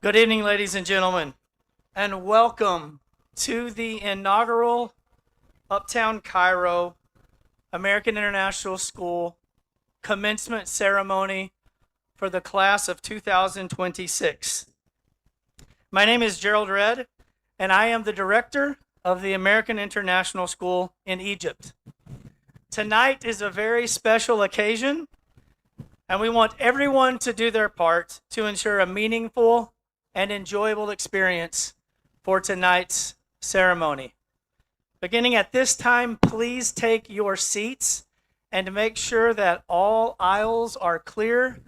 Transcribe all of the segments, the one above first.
Good evening, ladies and gentlemen, and welcome to the inaugural Uptown Cairo American International School commencement ceremony for the class of 2026. My name is Gerald Redd, and I am the director of the American International School in Egypt. Tonight is a very special occasion, and we want everyone to do their part to ensure a meaningful and enjoyable experience for tonight's ceremony. Beginning at this time, please take your seats and make sure that all aisles are clear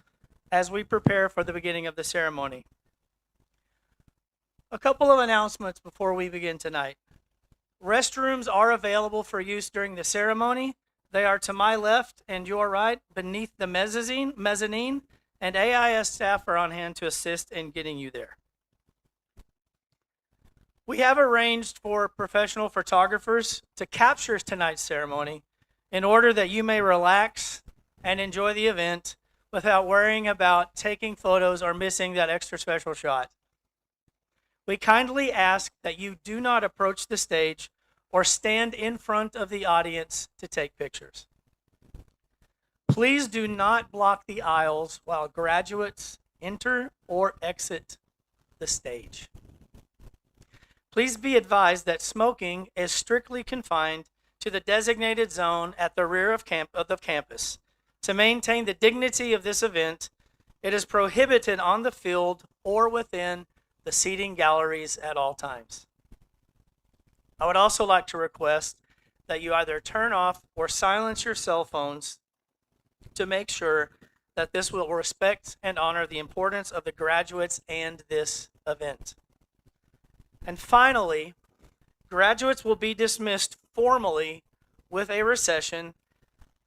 as we prepare for the beginning of the ceremony. A couple of announcements before we begin tonight. Restrooms are available for use during the ceremony. They are to my left and your right beneath the mezzanine, and AIS staff are on hand to assist in getting you there. We have arranged for professional photographers to capture tonight's ceremony in order that you may relax and enjoy the event without worrying about taking photos or missing that extra special shot. We kindly ask that you do not approach the stage or stand in front of the audience to take pictures. Please do not block the aisles while graduates enter or exit the stage. Please be advised that smoking is strictly confined to the designated zone at the rear of the campus. To maintain the dignity of this event, it is prohibited on the field or within the seating galleries at all times. I would also like to request that you either turn off or silence your cell phones to make sure that this will respect and honor the importance of the graduates and this event. And finally, graduates will be dismissed formally with a recession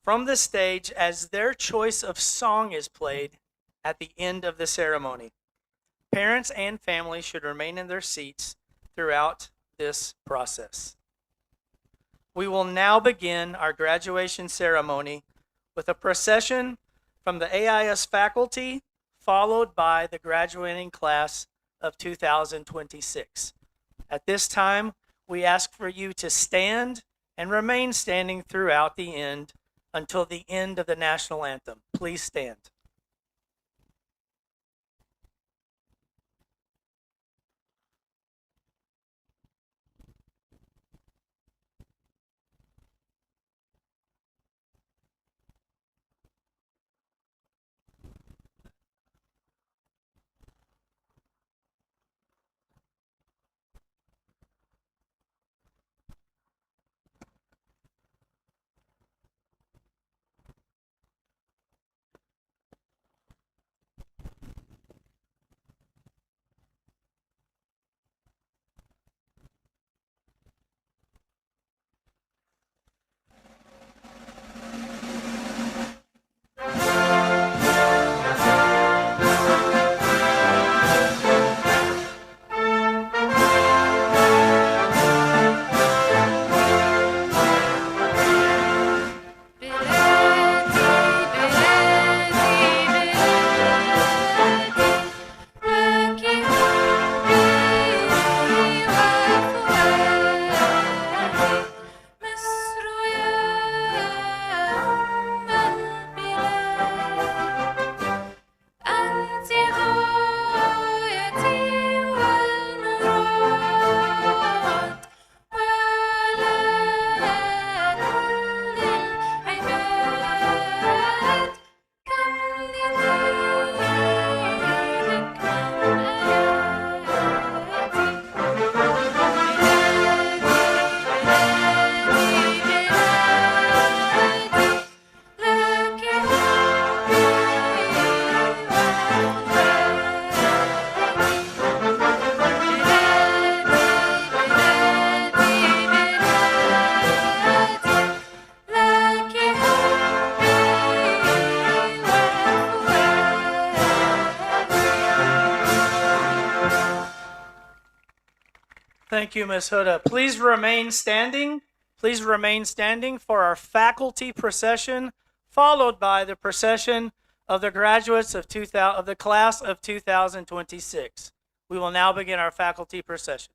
from the stage as their choice of song is played at the end of the ceremony. Parents and families should remain in their seats throughout this process. We will now begin our graduation ceremony with a procession from the AIS faculty, followed by the graduating class of 2026. At this time, we ask for you to stand and remain standing throughout the end until the end of the national anthem. Please stand. Thank you, Ms. Huda. Please remain standing. Please remain standing for our faculty procession, followed by the procession of the graduates of the class of 2026. We will now begin our faculty procession.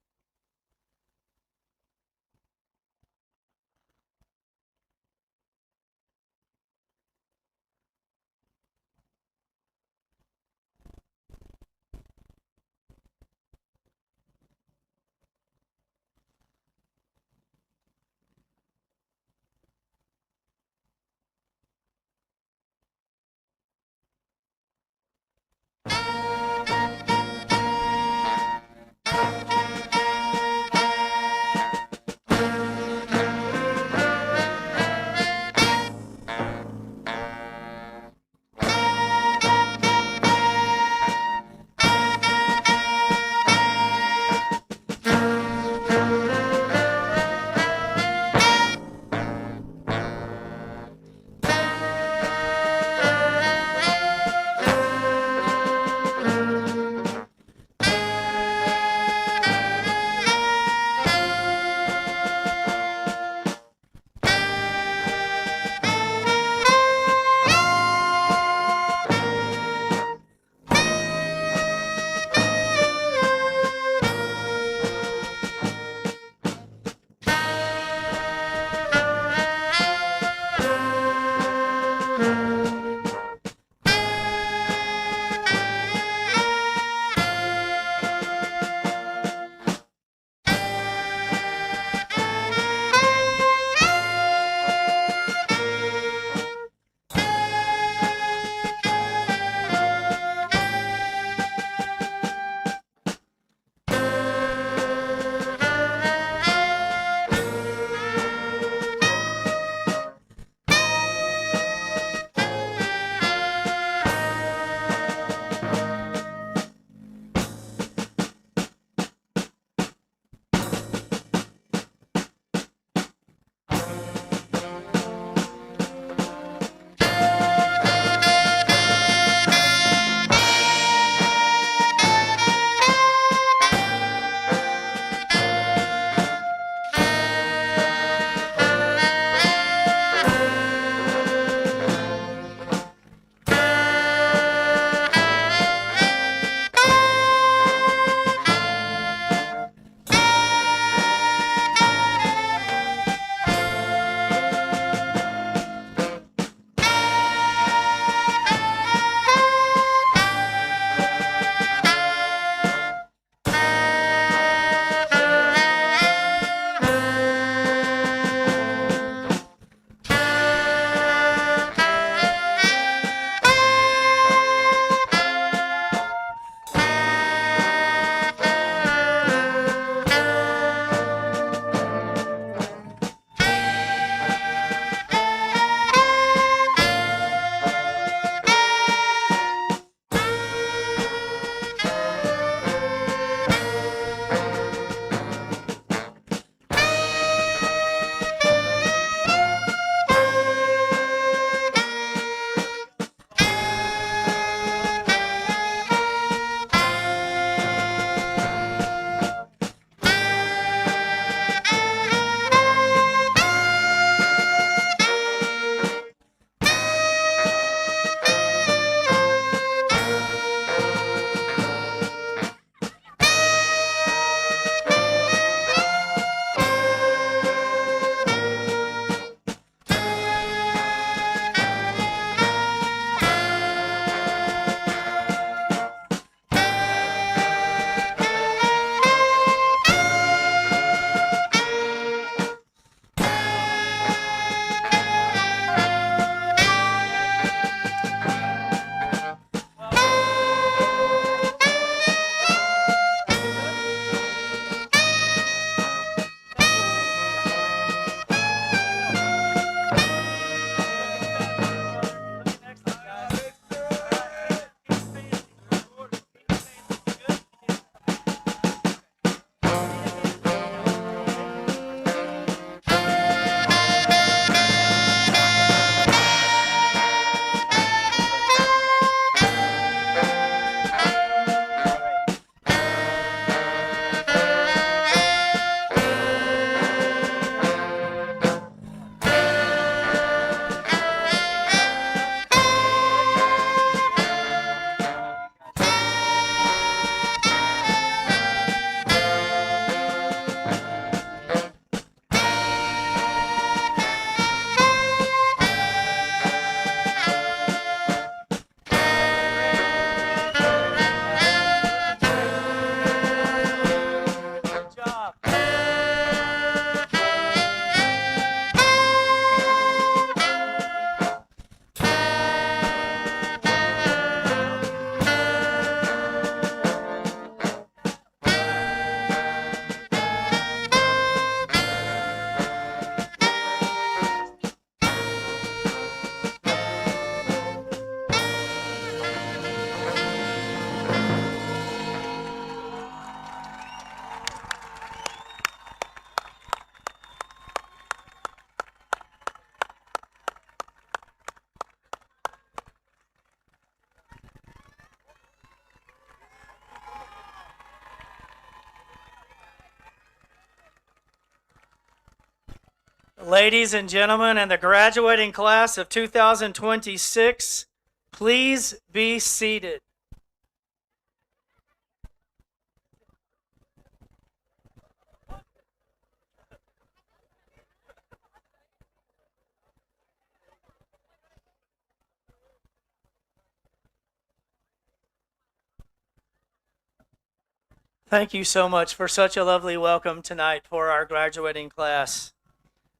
Ladies and gentlemen, and the graduating class of 2026, please be seated. Thank you so much for such a lovely welcome tonight for our graduating class.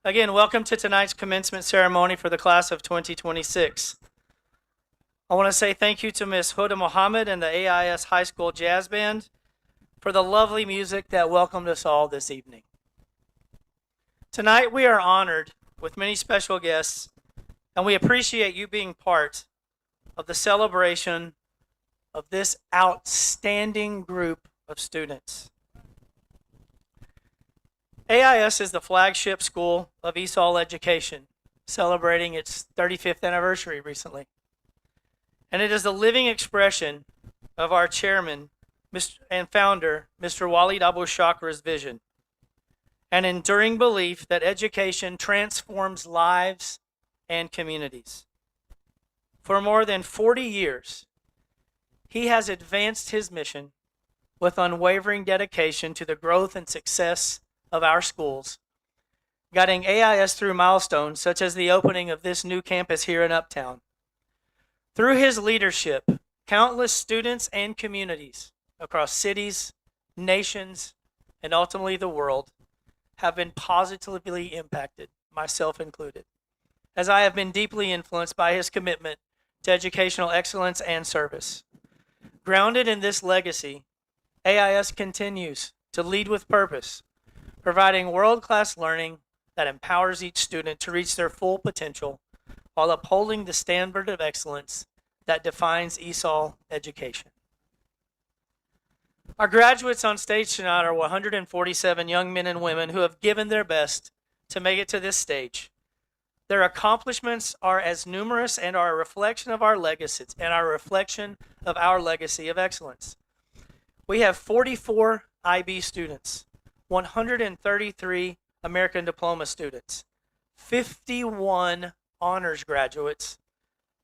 Again, welcome to tonight's commencement ceremony for the class of 2026. I want to say thank you to Ms. Huda Mohammed and the AIS High School Jazz Band for the lovely music that welcomed us all this evening. Tonight we are honored with many special guests, and we appreciate you being part of the celebration of this outstanding group of students. AIS is the flagship school of ESOL education, celebrating its 35th anniversary recently. And it is the living expression of our chairman and founder, Mr. Walid Abu Shakra's vision, an enduring belief that education transforms lives and communities. For more than 40 years, he has advanced his mission with unwavering dedication to the growth and success of our schools, guiding AIS through milestones such as the opening of this new campus here in Uptown. Through his leadership, countless students and communities across cities, nations, and ultimately the world have been positively impacted, myself included, as I have been deeply influenced by his commitment to educational excellence and service. Grounded in this legacy, AIS continues to lead with purpose, providing world-class learning that empowers each student to reach their full potential while upholding the standard of excellence that defines ESOL education. Our graduates on stage tonight are 147 young men and women who have given their best to make it to this stage. Their accomplishments are as numerous and are a reflection of our legacies and our reflection of our legacy of excellence. We have 44 IB students, 133 American Diploma students, 51 honors graduates,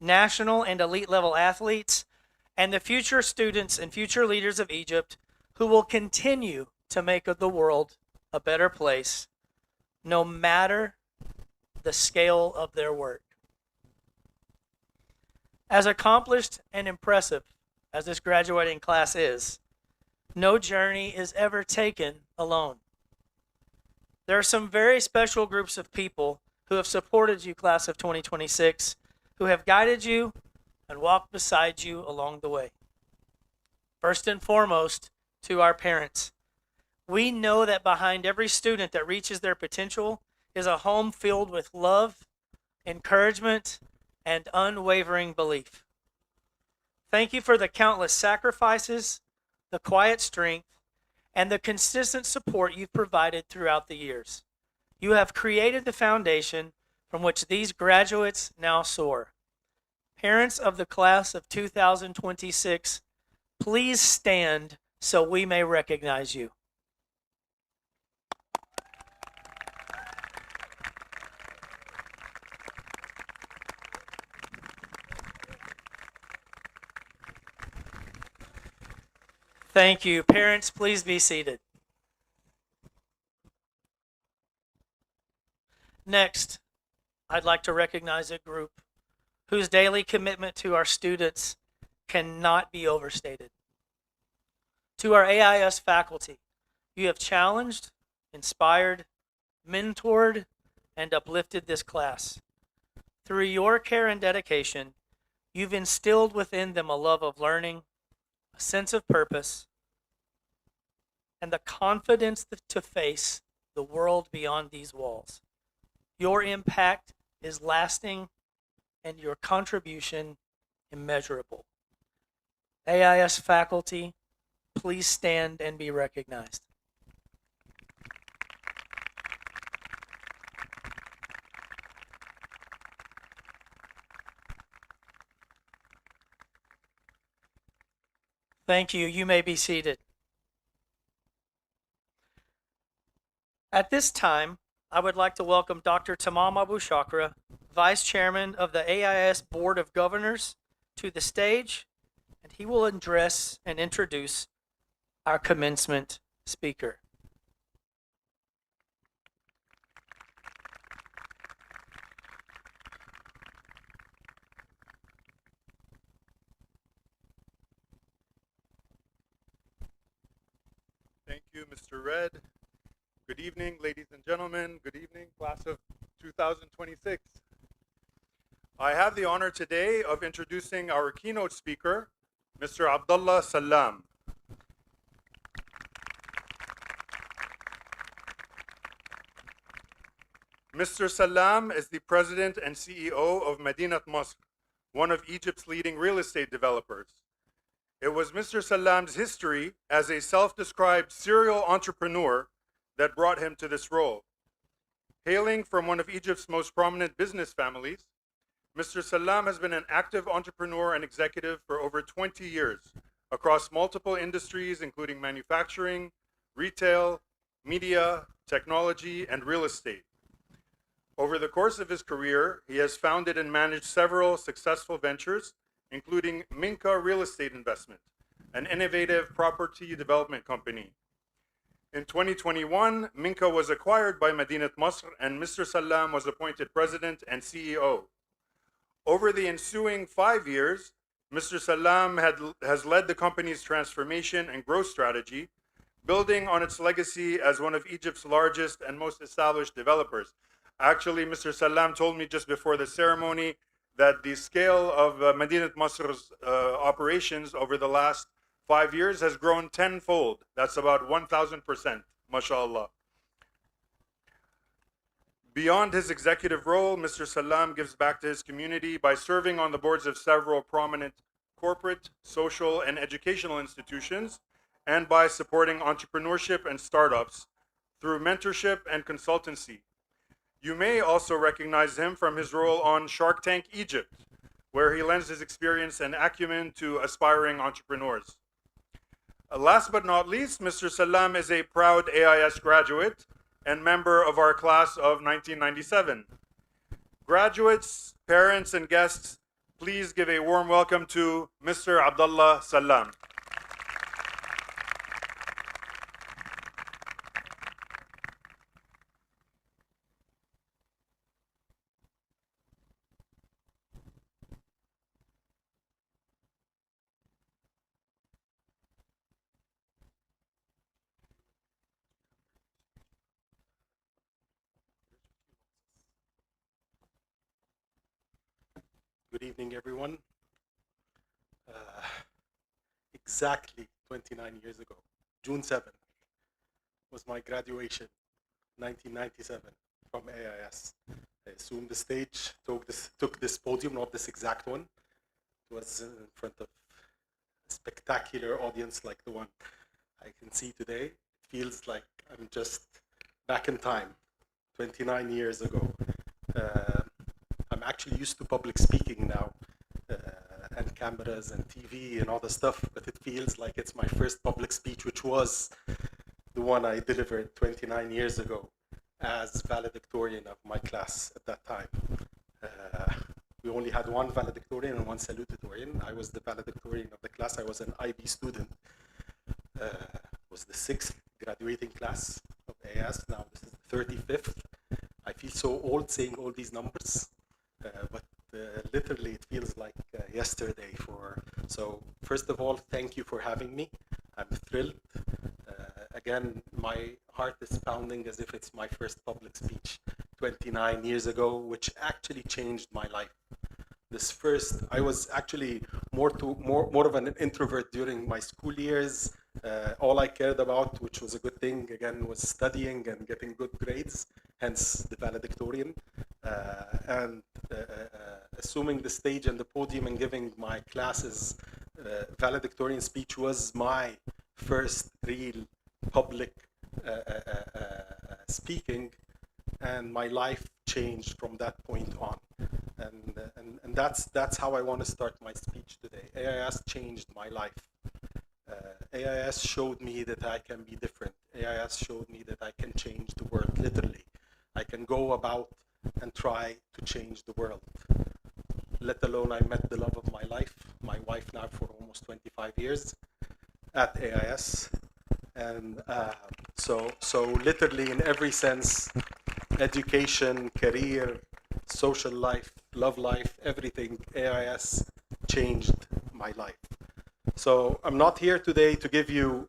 national and elite level athletes, and the future students and future leaders of Egypt who will continue to make the world a better place, no matter the scale of their work. As accomplished and impressive as this graduating class is, no journey is ever taken alone. There are some very special groups of people who have supported you, class of 2026, who have guided you and walked beside you along the way. First and foremost, to our parents. We know that behind every student that reaches their potential is a home filled with love, encouragement, and unwavering belief. Thank you for the countless sacrifices, the quiet strength, and the consistent support you've provided throughout the years. You have created the foundation from which these graduates now soar. Parents of the class of 2026, please stand so we may recognize you. Thank you. Parents, please be seated. Next, I'd like to recognize a group whose daily commitment to our students cannot be overstated. To our AIS faculty, you have challenged, inspired, mentored, and uplifted this class. Through your care and dedication, you've instilled within them a love of learning, a sense of purpose, and the confidence to face the world beyond these walls. Your impact is lasting and your contribution immeasurable. AIS faculty, please stand and be recognized. Thank you. You may be seated. At this time, I would like to welcome Dr. Tamam Abu Shakra, Vice Chairman of the AIS Board of Governors, to the stage, and he will address and introduce our commencement speaker. Thank you, Mr. Red. Good evening, ladies and gentlemen. Good evening, class of 2026. I have the honor today of introducing our keynote speaker, Mr. Abdullah Salam. Mr. Salam is the president and CEO of Madinat Masr, one of Egypt's leading real estate developers. It was Mr. Salam's history as a self-described serial entrepreneur that brought him to this role. Hailing from one of Egypt's most prominent business families, Mr. Salam has been an active entrepreneur and executive for over 20 years across multiple industries, including manufacturing, retail, media, technology, and real estate. Over the course of his career, he has founded and managed several successful ventures, including Minka Real Estate Investment, an innovative property development company. In 2021, Minka was acquired by Madinat Masr, and Mr. Salam was appointed president and CEO. Over the ensuing 5 years, Mr. Salam has led the company's transformation and growth strategy, building on its legacy as one of Egypt's largest and most established developers. Actually, Mr. Salam told me just before the ceremony that the scale of Madinat Masr's operations over the last 5 years has grown tenfold. That's about 1,000%, mashallah. Beyond his executive role, Mr. Salam gives back to his community by serving on the boards of several prominent corporate, social, and educational institutions, and by supporting entrepreneurship and startups through mentorship and consultancy. You may also recognize him from his role on Shark Tank Egypt, where he lends his experience and acumen to aspiring entrepreneurs. Last but not least, Mr. Salam is a proud AIS graduate and member of our class of 1997. Graduates, parents, and guests, please give a warm welcome to Mr. Abdullah Salam. Good evening, everyone. Exactly 29 years ago, June 7th, was my graduation, 1997, from AIS. I assumed the stage, took this podium, not this exact one. It was in front of a spectacular audience like the one I can see today. It feels like I'm just back in time, 29 years ago. I'm actually used to public speaking now, and cameras and TV and all the stuff, but it feels like it's my first public speech, which was the one I delivered 29 years ago as valedictorian of my class at that time. We only had one valedictorian and one salutatorian. I was the valedictorian of the class. I was an IB student. Was the 6th graduating class of AIS. Now this is the 35th. I feel so old saying all these numbers. But literally it feels like yesterday. So first of all, thank you for having me. I'm thrilled. Again, my heart is pounding as if it's my first public speech 29 years ago, which actually changed my life. I was actually more of an introvert during my school years. All I cared about, which was a good thing, again, was studying and getting good grades, hence the valedictorian. And assuming the stage and the podium and giving my classes valedictorian speech was my first real public speaking, and my life changed from that point on. And that's how I want to start my speech today. AIS changed my life. AIS showed me that I can be different. AIS showed me that I can change the world, literally. I can go about and try to change the world. Let alone I met the love of my life, my wife now for almost 25 years at AIS. And so literally in every sense, education, career, social life, love life, everything, AIS changed my life. So I'm not here today to give you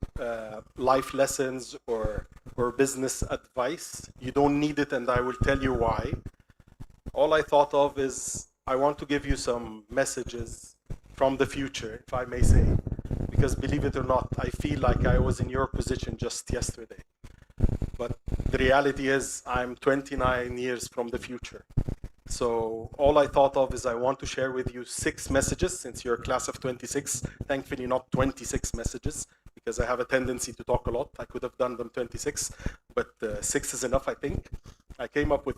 life lessons or business advice. You don't need it, and I will tell you why. All I thought of is I want to give you some messages from the future, if I may say, because believe it or not, I feel like I was in your position just yesterday. But the reality is I'm 29 years from the future. So all I thought of is I want to share with you 6 messages, since you're a class of 26, thankfully not 26 messages, because I have a tendency to talk a lot. I could have done them 26, but 6 is enough, I think. I came up with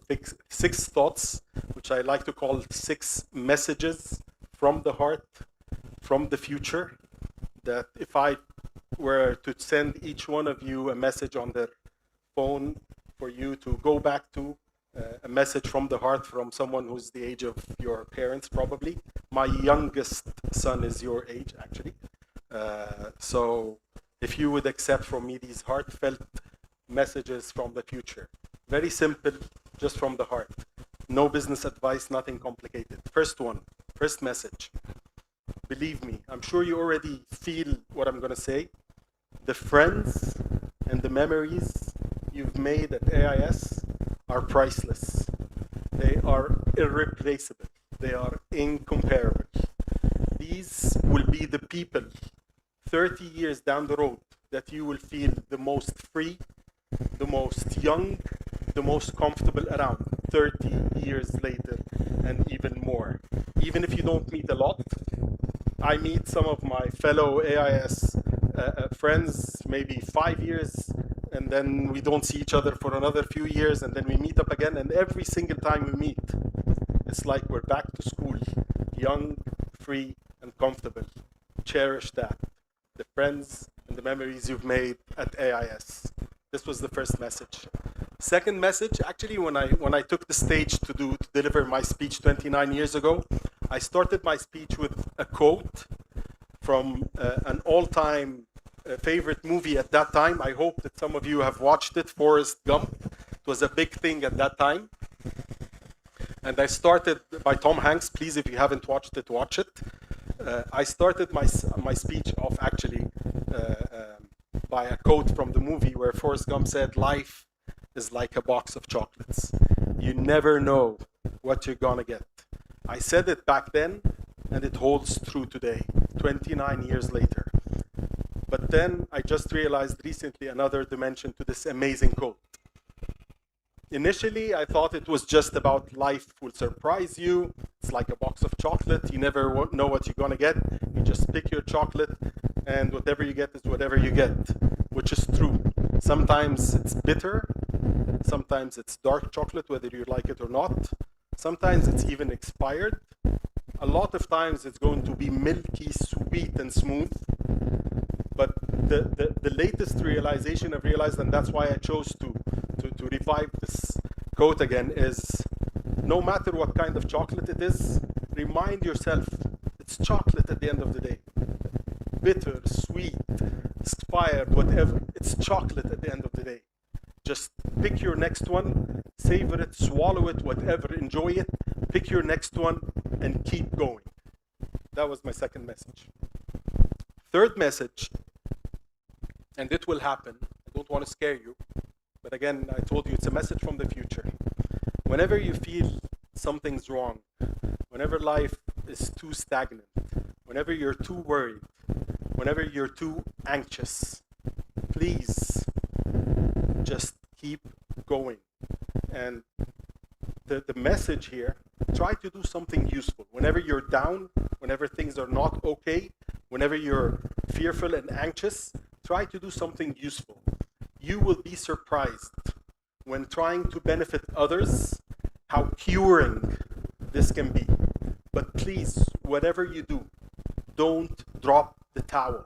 6 thoughts, which I like to call 6 messages from the heart, from the future, that if I were to send each one of you a message on their phone for you to go back to, a message from the heart from someone who's the age of your parents, probably. My youngest son is your age, actually. So if you would accept from me these heartfelt messages from the future. Very simple, just from the heart. No business advice, nothing complicated. First one, first message. Believe me, I'm sure you already feel what I'm going to say. The friends and the memories you've made at AIS are priceless. They are irreplaceable. They are incomparable. These will be the people 30 years down the road that you will feel the most free, the most young, the most comfortable around 30 years later and even more. Even if you don't meet a lot, I meet some of my fellow AIS friends maybe 5 years, and then we don't see each other for another few years, and then we meet up again, and every single time we meet, it's like we're back to school, young, free, and comfortable. Cherish that. The friends and the memories you've made at AIS. This was the first message. Second message, actually, when I took the stage to deliver my speech 29 years ago, I started my speech with a quote from an all-time favorite movie at that time. I hope that some of you have watched it, Forrest Gump. It was a big thing at that time. And I started by Tom Hanks. Please, if you haven't watched it, watch it. I started my speech off actually by a quote from the movie where Forrest Gump said, "Life is like a box of chocolates. You never know what you're gonna get." I said it back then, and it holds true today, 29 years later. But then I just realized recently another dimension to this amazing quote. Initially, I thought it was just about life will surprise you. It's like a box of chocolate. You never know what you're gonna get. You just pick your chocolate, and whatever you get is whatever you get, which is true. Sometimes it's bitter. Sometimes it's dark chocolate, whether you like it or not. Sometimes it's even expired. A lot of times it's going to be milky, sweet, and smooth. But the latest realization I've realized, and that's why I chose to revive this quote again, is no matter what kind of chocolate it is, remind yourself it's chocolate at the end of the day. Bitter, sweet, expired, whatever, it's chocolate at the end of the day. Just pick your next one, savor it, swallow it, whatever, enjoy it, pick your next one, and keep going. That was my second message. Third message, and it will happen, I don't want to scare you, but again, I told you it's a message from the future. Whenever you feel something's wrong, whenever life is too stagnant, whenever you're too worried, whenever you're too anxious, please just keep going. And the message here, try to do something useful. Whenever you're down, whenever things are not okay, whenever you're fearful and anxious, try to do something useful. You will be surprised when trying to benefit others how curing this can be. But please, whatever you do, don't drop the towel.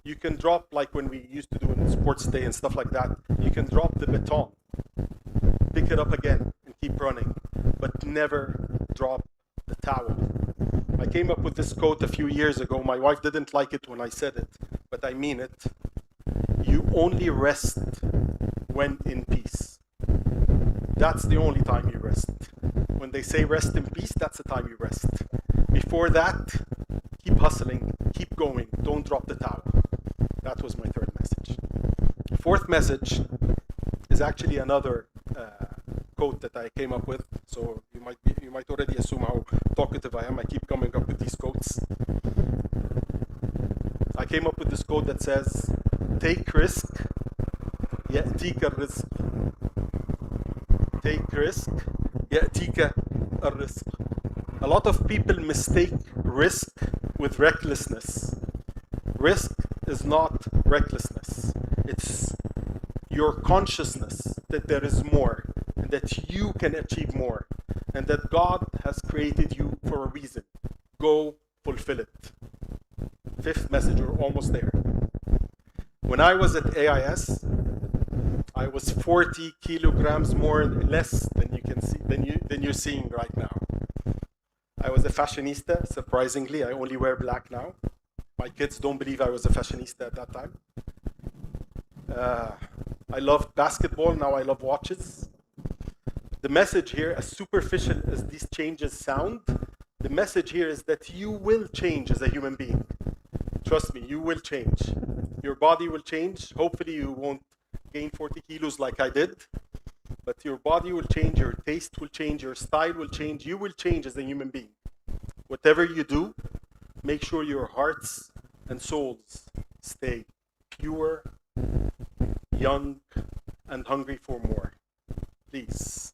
You can drop, like when we used to do in sports day and stuff like that, you can drop the baton. pick it up again and keep running, but never drop the towel. I came up with this quote a few years ago. My wife didn't like it when I said it, but I mean it. You only rest when in peace. That's the only time you rest. When they say rest in peace, that's the time you rest. Before that, keep hustling, keep going, don't drop the towel. That was my third message. Fourth message is actually another quote that I came up with. So you might already assume how talkative I am. I keep coming up with these quotes. I came up with this quote that says, "Take risk, يأتيك الرزق." Take risk, يأتيك الرزق. A lot of people mistake risk with recklessness. Risk is not recklessness. It's your consciousness that there is more, and that you can achieve more, and that God has created you for a reason. Go fulfill it. Fifth message, we're almost there. When I was at AIS, I was 40 kilograms less than you can see, than you're seeing right now. I was a fashionista, surprisingly. I only wear black now. My kids don't believe I was a fashionista at that time. I loved basketball, now I love watches. The message here, as superficial as these changes sound, the message here is that you will change as a human being. Trust me, you will change. Your body will change. Hopefully you won't gain 40 kilos like I did, but your body will change, your taste will change, your style will change, you will change as a human being. Whatever you do, make sure your hearts and souls stay pure, young, and hungry for more. Please.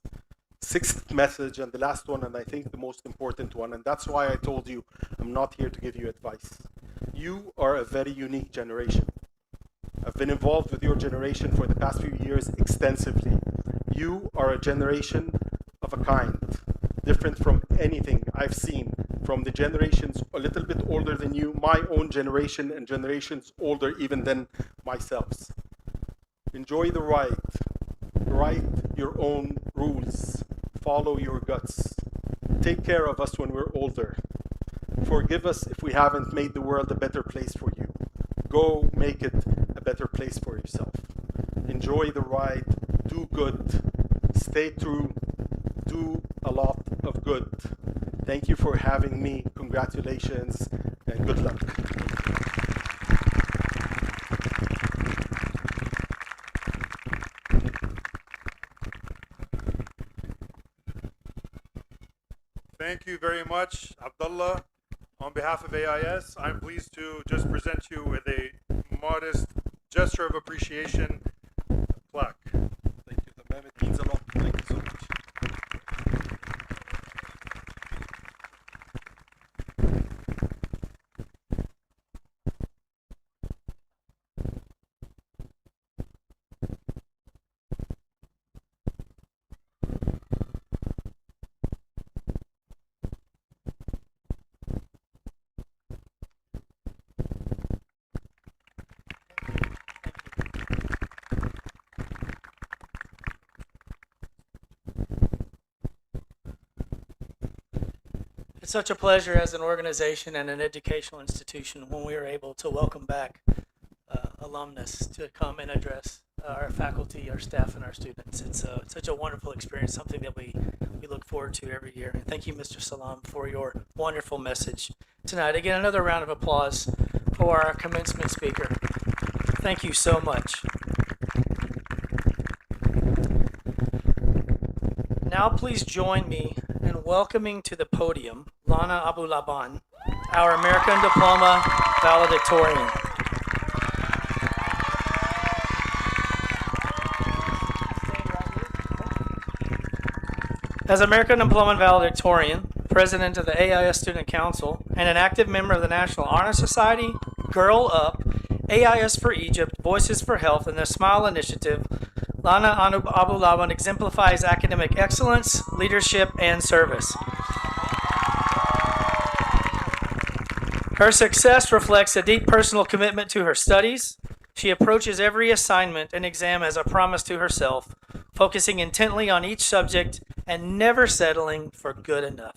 Sixth message, and the last one, and I think the most important one, and that's why I told you I'm not here to give you advice. You are a very unique generation. I've been involved with your generation for the past few years extensively. You are a generation of a kind, different from anything I've seen from the generations a little bit older than you, my own generation, and generations older even than myself. Enjoy the ride. Write your own rules. Follow your guts. Take care of us when we're older. Forgive us if we haven't made the world a better place for you. Go make it a better place for yourself. Enjoy the ride. Do good. Stay true. Do a lot of good. Thank you for having me. Congratulations and good luck. Thank you very much, Abdullah. On behalf of AIS, I'm pleased to just present you with a modest gesture of appreciation plaque. Thank you, Tamam. It means a lot. Thank you so much. It's such a pleasure as an organization and an educational institution when we are able to welcome back alumnus to come and address our faculty, our staff, and our students. It's such a wonderful experience, something that we look forward to every year. And thank you, Mr. Salam, for your wonderful message tonight. Again, another round of applause for our commencement speaker. Thank you so much. Now please join me in welcoming to the podium Lana Abu Laban, our American Diploma valedictorian. As American Diploma valedictorian, president of the AIS Student Council, and an active member of the National Honor Society, Girl Up, AIS for Egypt, Voices for Health, and the Smile Initiative, Lana Abu Laban exemplifies academic excellence, leadership, and service. Her success reflects a deep personal commitment to her studies. She approaches every assignment and exam as a promise to herself, focusing intently on each subject and never settling for good enough.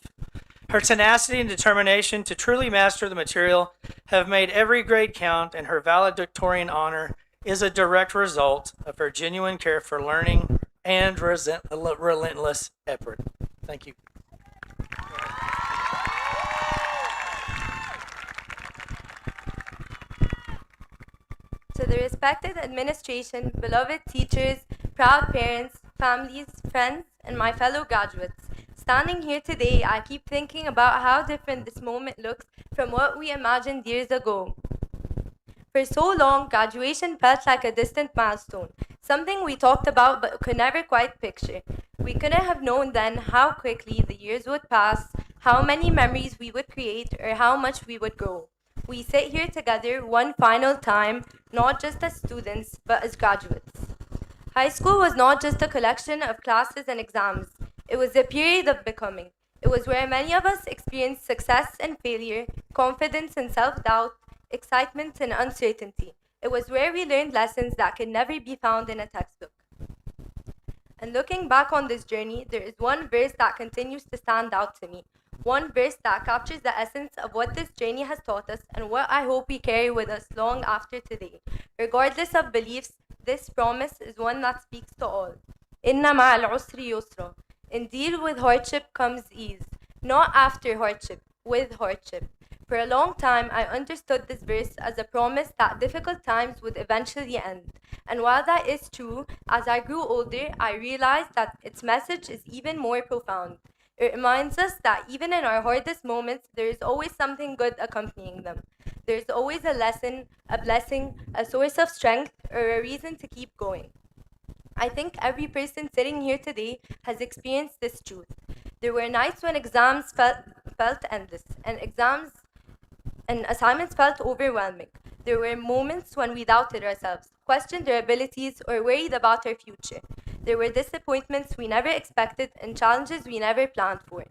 Her tenacity and determination to truly master the material have made every grade count, and her valedictorian honor is a direct result of her genuine care for learning and relentless effort. Thank you. To the respected administration, beloved teachers, proud parents, families, friends, and my fellow graduates, standing here today, I keep thinking about how different this moment looks from what we imagined years ago. For so long, graduation felt like a distant milestone, something we talked about but could never quite picture. We couldn't have known then how quickly the years would pass, how many memories we would create, or how much we would grow. We sit here together one final time, not just as students, but as graduates. High school was not just a collection of classes and exams. It was a period of becoming. It was where many of us experienced success and failure, confidence and self-doubt, excitement and uncertainty. It was where we learned lessons that could never be found in a textbook. And looking back on this journey, there is one verse that continues to stand out to me. One verse that captures the essence of what this journey has taught us and what I hope we carry with us long after today. Regardless of beliefs, this promise is one that speaks to all. Inna ma'al usri yusra. Indeed, with hardship comes ease. Not after hardship, with hardship. For a long time, I understood this verse as a promise that difficult times would eventually end. And while that is true, as I grew older, I realized that its message is even more profound. It reminds us that even in our hardest moments, there is always something good accompanying them. There is always a lesson, a blessing, a source of strength, or a reason to keep going. I think every person sitting here today has experienced this truth. There were nights when exams felt endless, and assignments felt overwhelming. There were moments when we doubted ourselves, questioned our abilities, or worried about our future. There were disappointments we never expected and challenges we never planned for.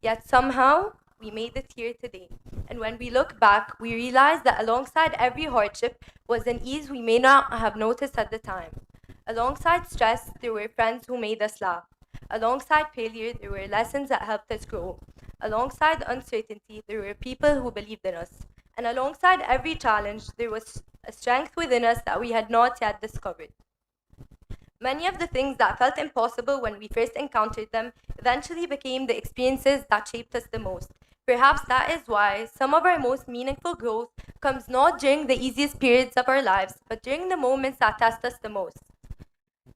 Yet somehow, we made it here today. And when we look back, we realize that alongside every hardship was an ease we may not have noticed at the time. Alongside stress, there were friends who made us laugh. Alongside failure, there were lessons that helped us grow. Alongside uncertainty, there were people who believed in us. And alongside every challenge, there was a strength within us that we had not yet discovered. Many of the things that felt impossible when we first encountered them eventually became the experiences that shaped us the most. Perhaps that is why some of our most meaningful growth comes not during the easiest periods of our lives, but during the moments that test us the most.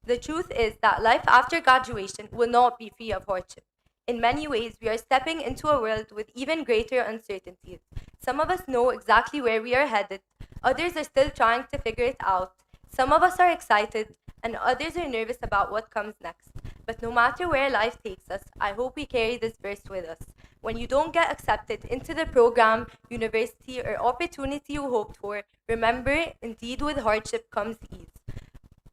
The truth is that life after graduation will not be free of hardship. In many ways, we are stepping into a world with even greater uncertainties. Some of us know exactly where we are headed, others are still trying to figure it out. Some of us are excited, and others are nervous about what comes next. But no matter where life takes us, I hope we carry this verse with us. When you don't get accepted into the program, university, or opportunity you hoped for, remember, indeed with hardship comes ease.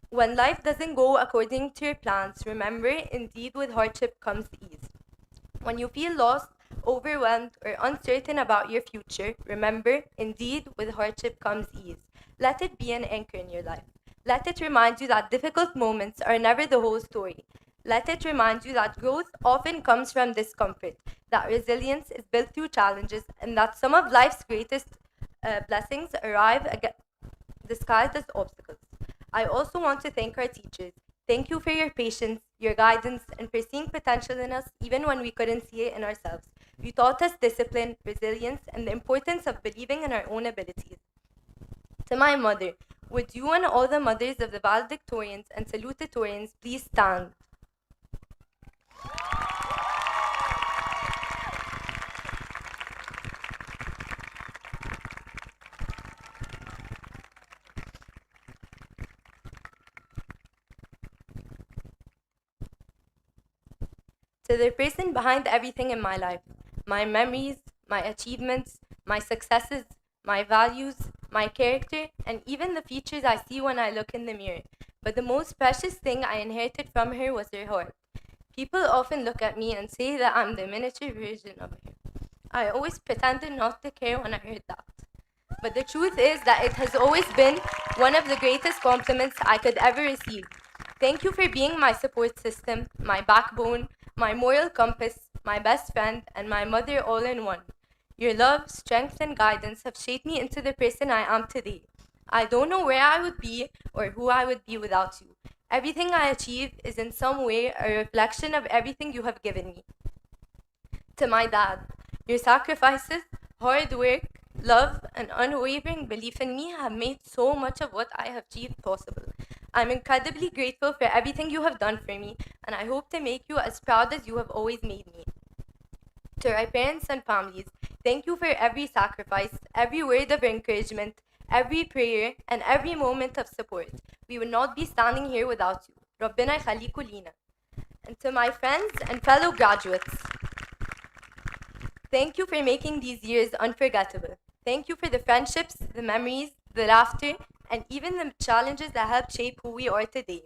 When life doesn't go according to your plans, remember, indeed with hardship comes ease. When you feel lost, overwhelmed, or uncertain about your future, remember, indeed with hardship comes ease. Let it be an anchor in your life. Let it remind you that difficult moments are never the whole story. Let it remind you that growth often comes from discomfort, that resilience is built through challenges, and that some of life's greatest blessings arrive disguised as obstacles. I also want to thank our teachers. Thank you for your patience, your guidance, and for seeing potential in us even when we couldn't see it in ourselves. You taught us discipline, resilience, and the importance of believing in our own abilities. To my mother, would you and all the mothers of the valedictorians and salutatorians please stand? To the person behind everything in my life, my memories, my achievements, my successes, my values, my character, and even the features I see when I look in the mirror. But the most precious thing I inherited from her was her heart. People often look at me and say that I'm the miniature version of her. I always pretended not to care when I heard that. But the truth is that it has always been one of the greatest compliments I could ever receive. Thank you for being my support system, my backbone, my moral compass, my best friend, and my mother all in one. Your love, strength, and guidance have shaped me into the person I am today. I don't know where I would be or who I would be without you. Everything I achieve is in some way a reflection of everything you have given me. To my dad, your sacrifices, hard work, love, and unwavering belief in me have made so much of what I have achieved possible. I'm incredibly grateful for everything you have done for me, and I hope to make you as proud as you have always made me. To our parents and families, thank you for every sacrifice, every word of encouragement, every prayer, and every moment of support. We would not be standing here without you. ربنا يخليكوا لينا. And to my friends and fellow graduates, thank you for making these years unforgettable. Thank you for the friendships, the memories, the laughter, and even the challenges that helped shape who we are today.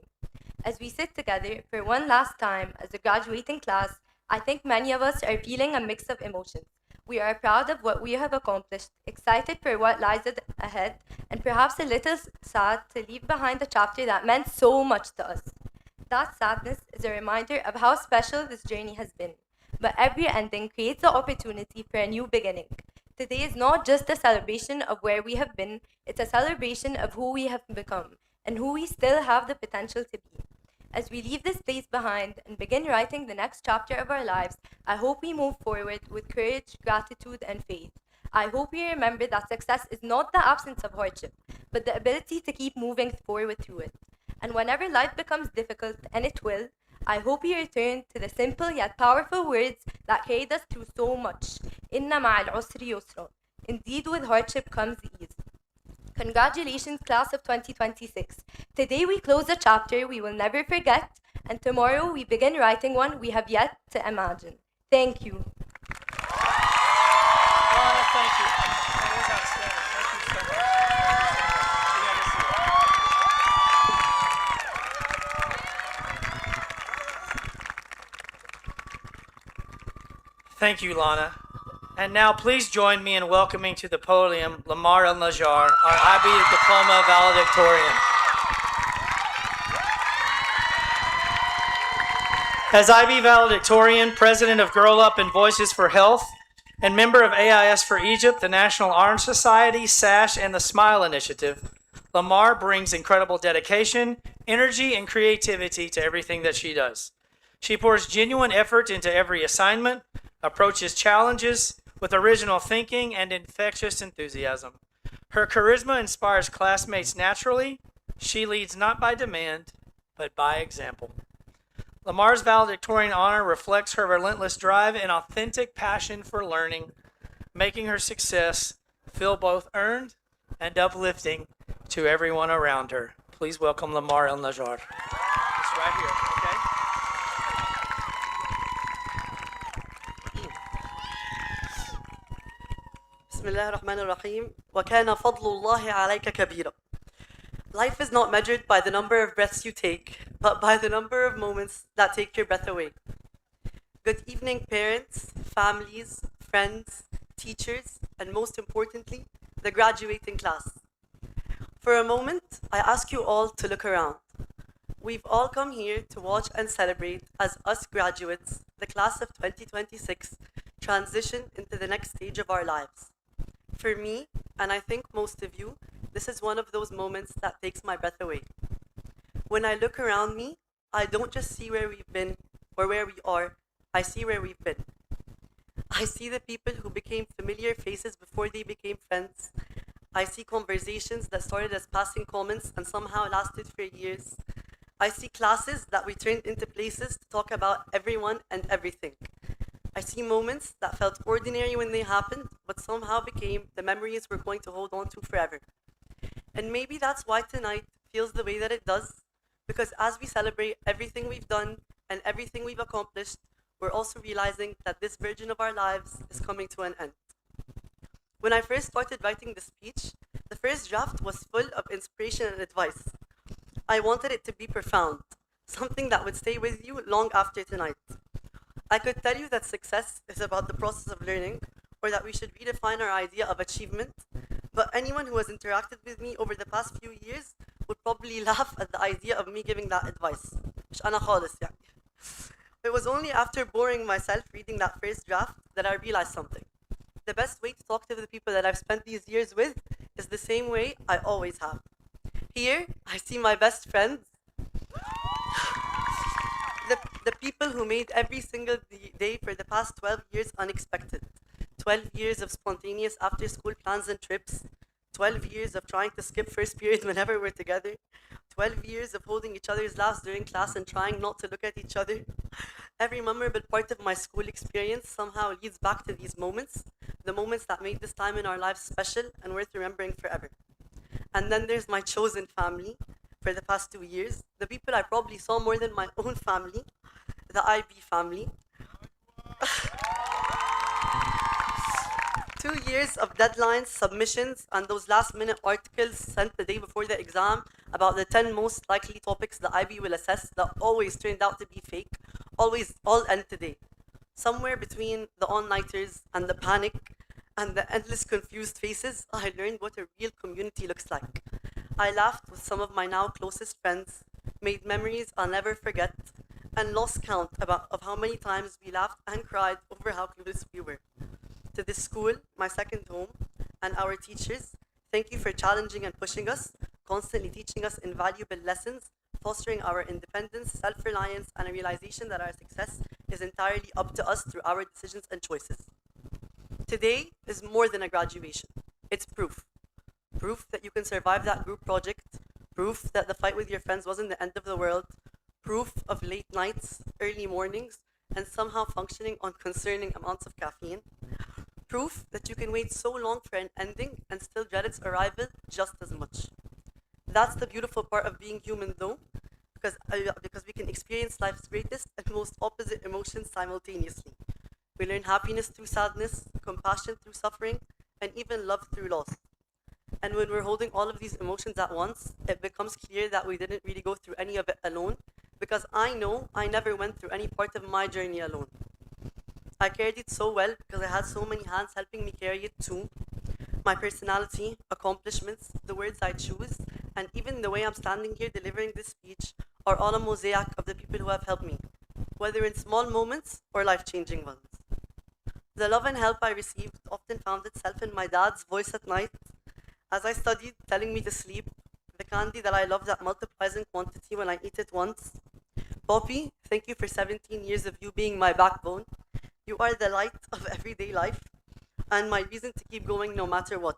As we sit together for one last time as a graduating class, I think many of us are feeling a mix of emotions. We are proud of what we have accomplished, excited for what lies ahead, and perhaps a little sad to leave behind a chapter that meant so much to us. That sadness is a reminder of how special this journey has been. But every ending creates the opportunity for a new beginning. Today is not just a celebration of where we have been, it's a celebration of who we have become and who we still have the potential to be. As we leave this place behind and begin writing the next chapter of our lives, I hope we move forward with courage, gratitude, and faith. I hope we remember that success is not the absence of hardship, but the ability to keep moving forward through it. And whenever life becomes difficult, and it will, I hope we return to the simple yet powerful words that carried us through so much. Inna ma'al usri yusra. Indeed, with hardship comes ease. Congratulations, class of 2026. Today we close a chapter we will never forget, and tomorrow we begin writing one we have yet to imagine. Thank you. Lana, thank you. That was outstanding. Thank you so much. Thank you, Lana. And now please join me in welcoming to the podium Lamar El-Najjar, our IB Diploma valedictorian. As IB valedictorian, president of Girl Up and Voices for Health, and member of AIS for Egypt, the National Orange Society, SASH, and the SMILE Initiative, Lamar brings incredible dedication, energy, and creativity to everything that she does. She pours genuine effort into every assignment, approaches challenges with original thinking and infectious enthusiasm. Her charisma inspires classmates naturally. She leads not by demand, but by example. Lamar's valedictorian honor reflects her relentless drive and authentic passion for learning, making her success feel both earned and uplifting to everyone around her. Please welcome Lamar El-Najjar. It's right here, okay? بسم الله الرحمن الرحيم وكان فضل الله عليك كبيرا. Life is not measured by the number of breaths you take, but by the number of moments that take your breath away. Good evening, parents, families, friends, teachers, and most importantly, the graduating class. For a moment, I ask you all to look around. We've all come here to watch and celebrate as us graduates, the class of 2026, transition into the next stage of our lives. For me, and I think most of you, this is one of those moments that takes my breath away. When I look around me, I don't just see where we've been or where we are, I see where we've been. I see the people who became familiar faces before they became friends. I see conversations that started as passing comments and somehow lasted for years. I see classes that we turned into places to talk about everyone and everything. I see moments that felt ordinary when they happened, but somehow became the memories we're going to hold on to forever. And maybe that's why tonight feels the way that it does, because as we celebrate everything we've done and everything we've accomplished, we're also realizing that this version of our lives is coming to an end. When I first started writing the speech, the first draft was full of inspiration and advice. I wanted it to be profound, something that would stay with you long after tonight. I could tell you that success is about the process of learning, or that we should redefine our idea of achievement, but anyone who has interacted with me over the past few years would probably laugh at the idea of me giving that advice. مش أنا خالص يعني. It was only after boring myself reading that first draft that I realized something. The best way to talk to the people that I've spent these years with is the same way I always have. Here, I see my best friends, the people who made every single day for the past 12 years unexpected. 12 years of spontaneous after school plans and trips. 12 years of trying to skip first period whenever we're together. 12 years of holding each other's laughs during class and trying not to look at each other. Every memorable part of my school experience somehow leads back to these moments, the moments that made this time in our lives special and worth remembering forever. And then there's my chosen family for the past 2 years, the people I probably saw more than my own family, the IB family. 2 years of deadlines, submissions, and those last-minute articles sent the day before the exam about the 10 most likely topics the IB will assess that always turned out to be fake, always all end today. Somewhere between the all-nighters and the panic and the endless confused faces, I learned what a real community looks like. I laughed with some of my now closest friends, made memories I'll never forget, and lost count of how many times we laughed and cried over how clueless we were. To this school, my second home, and our teachers, thank you for challenging and pushing us, constantly teaching us invaluable lessons, fostering our independence, self-reliance, and a realization that our success is entirely up to us through our decisions and choices. Today is more than a graduation. It's proof. Proof that you can survive that group project, proof that the fight with your friends wasn't the end of the world, proof of late nights, early mornings, and somehow functioning on concerning amounts of caffeine, proof that you can wait so long for an ending and still dread its arrival just as much. That's the beautiful part of being human though, because we can experience life's greatest and most opposite emotions simultaneously. We learn happiness through sadness, compassion through suffering, and even love through loss. And when we're holding all of these emotions at once, it becomes clear that we didn't really go through any of it alone, because I know I never went through any part of my journey alone. I carried it so well because I had so many hands helping me carry it too. My personality, accomplishments, the words I choose, and even the way I'm standing here delivering this speech are all a mosaic of the people who have helped me, whether in small moments or life-changing ones. The love and help I received often found itself in my dad's voice at night, as I studied, telling me to sleep, the candy that I love that multiplies in quantity when I eat it once. Poppy, thank you for 17 years of you being my backbone. You are the light of everyday life, and my reason to keep going no matter what.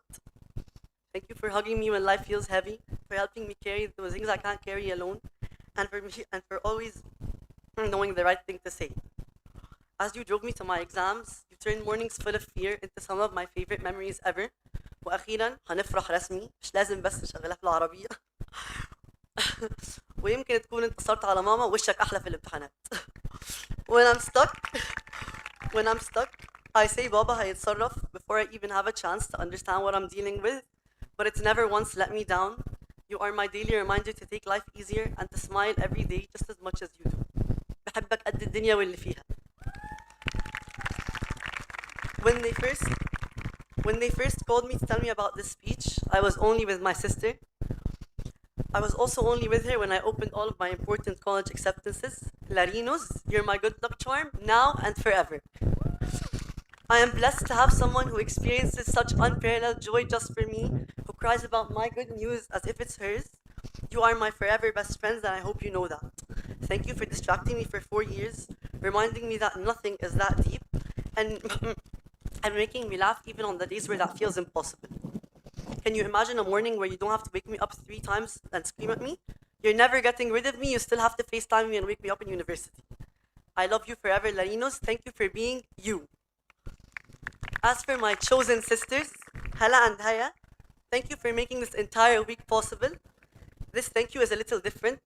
Thank you for hugging me when life feels heavy, for helping me carry those things I can't carry alone, and for always knowing the right thing to say. As you drove me to my exams, you turned mornings full of fear into some of my favorite memories ever. واخيرا هنفرح رسمي، مش لازم بس نشغلها في العربيه. ويمكن تكون انتصرت على ماما ووشك احلى في الامتحانات. When I'm stuck, I say Baba هيتصرف before I even have a chance to understand what I'm dealing with, but it's never once let me down. You are my daily reminder to take life easier and to smile every day just as much as you do. بحبك قد الدنيا واللي فيها. When they first called me to tell me about this speech, I was only with my sister. I was also only with her when I opened all of my important college acceptances. Larinos, you're my good luck charm, now and forever. I am blessed to have someone who experiences such unparalleled joy just for me, who cries about my good news as if it's hers. You are my forever best friends, and I hope you know that. Thank you for distracting me for 4 years, reminding me that nothing is that deep, and making me laugh even on the days where that feels impossible. Can you imagine a morning where you don't have to wake me up 3 times and scream at me? You're never getting rid of me, you still have to FaceTime me and wake me up in university. I love you forever, Larinos. Thank you for being you. As for my chosen sisters, Hala and Haya, thank you for making this entire week possible. This thank you is a little different.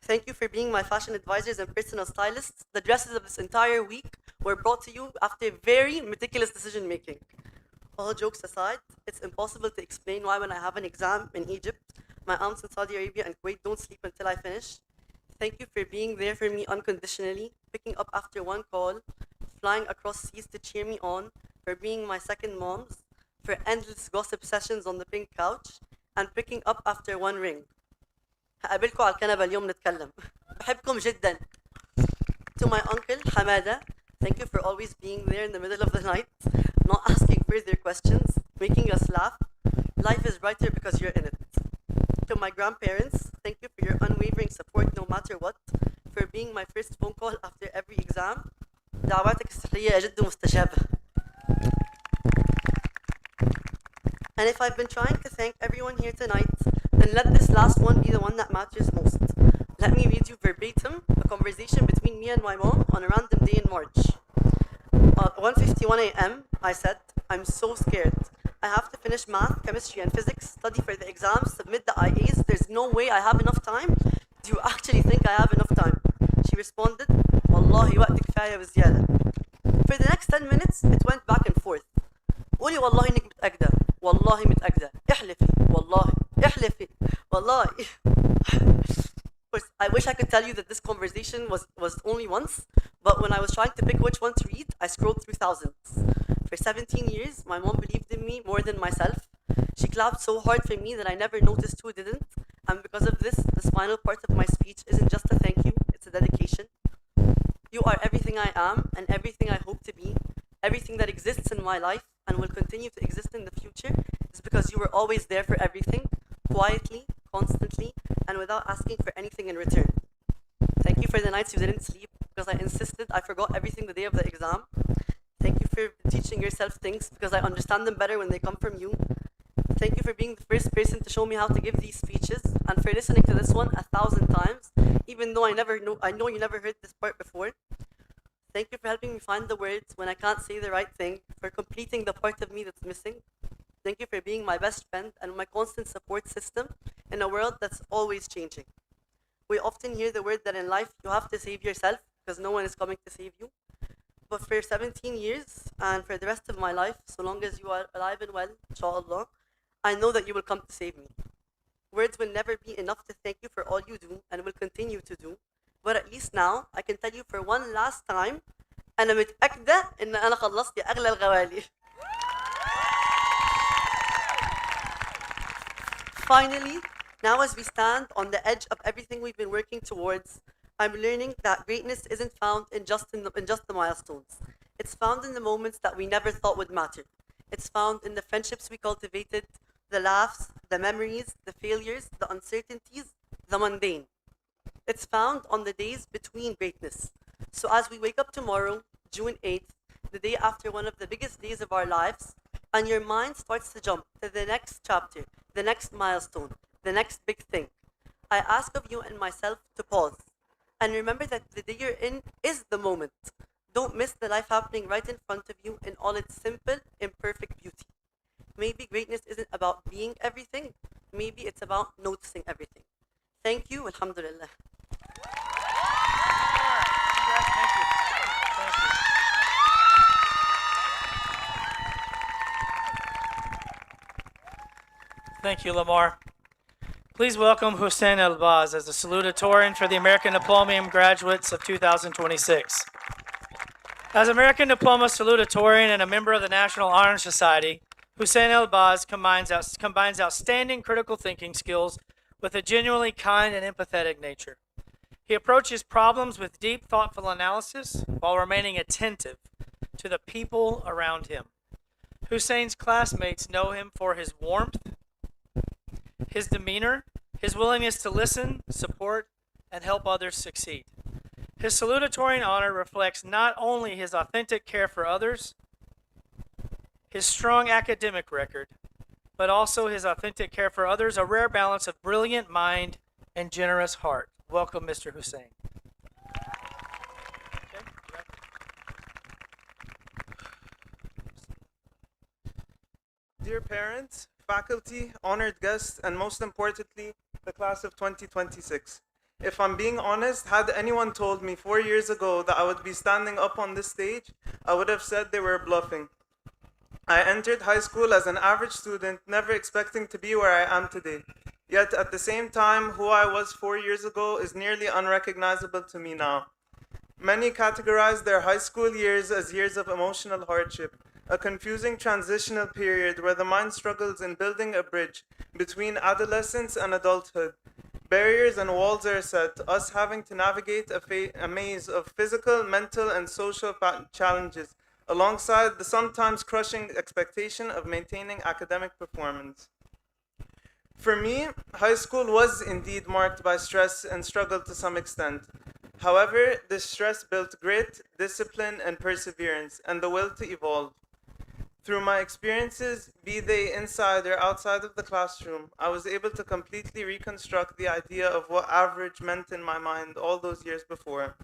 Thank you for being my fashion advisors and personal stylists. The dresses of this entire week were brought to you after very meticulous decision making. All jokes aside, it's impossible to explain why when I have an exam in Egypt, my aunts in Saudi Arabia and Kuwait don't sleep until I finish. Thank you for being there for me unconditionally, picking up after one call, flying across seas to cheer me on, for being my second moms, for endless gossip sessions on the pink couch, and picking up after one ring. هقابلكم على الكنبة اليوم نتكلم. بحبكم جدا. To my uncle Hamada, thank you for always being there in the middle of the night, not asking further questions, making us laugh. Life is brighter because you're in it. To my grandparents, thank you for your unwavering support no matter what, for being my first phone call after every exam. دعواتك السحرية جد مستجابة. And if I've been trying to thank everyone here tonight, then let this last one be the one that matters most. Let me read you verbatim a conversation between me and my mom on a random day in March. At 1:51 a.m., I said, I'm so scared. I have to finish math, chemistry, and physics, study for the exams, submit the IAs. There's no way I have enough time. Do you actually think I have enough time? She responded, Wallahi وقت كفاية بزيادة. For the next 10 minutes, it went back and forth. قولي والله إنك متأكدة. والله متأكدة. احلفي. والله. احلفي. والله. I wish I could tell you that this conversation was only once, but when I was trying to pick which one to read, I scrolled through thousands. For 17 years, my mom believed in me more than myself. She clapped so hard for me that I never noticed who didn't, and because of this, the final part of my speech isn't just a thank you, it's a dedication. You are everything I am and everything I hope to be. Everything that exists in my life and will continue to exist in the future is because you were always there for everything, quietly, constantly, and without asking for anything in return. Thank you for the nights you didn't sleep because I insisted I forgot everything the day of the exam. Thank you for teaching yourself things because I understand them better when they come from you. Thank you for being the first person to show me how to give these speeches and for listening to this one 1,000 times, even though I know you never heard this part before. Thank you for helping me find the words when I can't say the right thing, for completing the part of me that's missing. Thank you for being my best friend and my constant support system in a world that's always changing. We often hear the word that in life you have to save yourself because no one is coming to save you. But for 17 years and for the rest of my life, so long as you are alive and well, inshallah, I know that you will come to save me. Words will never be enough to thank you for all you do and will continue to do. But at least now, I can tell you for one last time, أنا متأكدة إن أنا خلصت أغلى الغوالي. Finally, now as we stand on the edge of everything we've been working towards, I'm learning that greatness isn't found in just the milestones. It's found in the moments that we never thought would matter. It's found in the friendships we cultivated, the laughs, the memories, the failures, the uncertainties, the mundane. It's found on the days between greatness. So as we wake up tomorrow, June 8th, the day after one of the biggest days of our lives, and your mind starts to jump to the next chapter, the next milestone, the next big thing, I ask of you and myself to pause and remember that the day you're in is the moment. Don't miss the life happening right in front of you in all its simple, imperfect beauty. Maybe greatness isn't about being everything. Maybe it's about noticing everything. Thank you. Alhamdulillah. Thank you, Lamar. Please welcome Hussein Elbaz as the salutatorian for the American Diploma graduates of 2026. As American Diploma salutatorian and a member of the National Honor Society, Hussein Elbaz combines outstanding critical thinking skills with a genuinely kind and empathetic nature. He approaches problems with deep, thoughtful analysis while remaining attentive to the people around him. Hussein's classmates know him for his warmth, his demeanor, his willingness to listen, support, and help others succeed. His salutatorian honor reflects not only his authentic care for others, his strong academic record, but also his authentic care for others, a rare balance of brilliant mind and generous heart. Welcome, Mr. Hussein. Dear parents, faculty, honored guests, and most importantly, the class of 2026. If I'm being honest, had anyone told me 4 years ago that I would be standing up on this stage, I would have said they were bluffing. I entered high school as an average student, never expecting to be where I am today. Yet at the same time, who I was 4 years ago is nearly unrecognizable to me now. Many categorize their high school years as years of emotional hardship, a confusing transitional period where the mind struggles in building a bridge between adolescence and adulthood. Barriers and walls are set, us having to navigate a maze of physical, mental, and social challenges, alongside the sometimes crushing expectation of maintaining academic performance. For me, high school was indeed marked by stress and struggle to some extent. However, this stress built grit, discipline, and perseverance, and the will to evolve. Through my experiences, be they inside or outside of the classroom, I was able to completely reconstruct the idea of what average meant in my mind all those years before.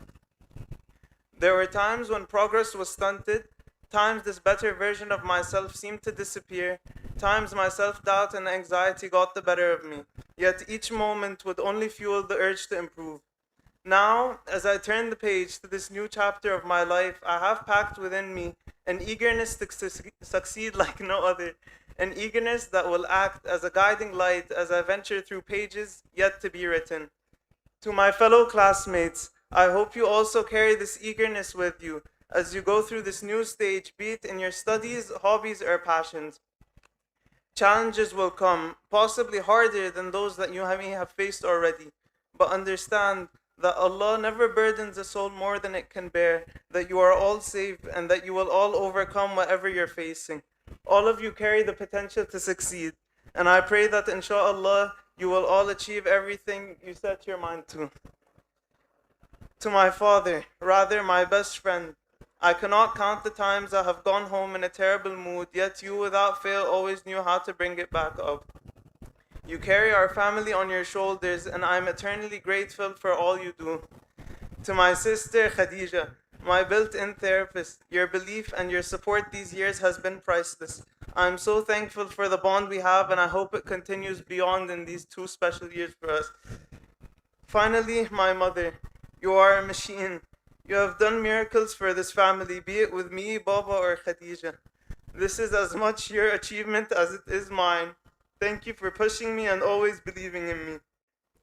There were times when progress was stunted, times this better version of myself seemed to disappear, times my self-doubt and anxiety got the better of me, yet each moment would only fuel the urge to improve. Now, as I turn the page to this new chapter of my life, I have packed within me an eagerness to succeed like no other, an eagerness that will act as a guiding light as I venture through pages yet to be written. To my fellow classmates, I hope you also carry this eagerness with you as you go through this new stage, be it in your studies, hobbies, or passions. Challenges will come, possibly harder than those that you may have faced already, but understand that Allah never burdens a soul more than it can bear, that you are all safe, and that you will all overcome whatever you're facing. All of you carry the potential to succeed, and I pray that inshallah you will all achieve everything you set your mind to. To my father, rather my best friend, I cannot count the times I have gone home in a terrible mood, yet you without fail always knew how to bring it back up. You carry our family on your shoulders, and I am eternally grateful for all you do. To my sister Khadija, my built-in therapist, your belief and your support these years has been priceless. I am so thankful for the bond we have, and I hope it continues beyond in these 2 special years for us. Finally, my mother, you are a machine. You have done miracles for this family, be it with me, Baba, or Khadija. This is as much your achievement as it is mine. Thank you for pushing me and always believing in me.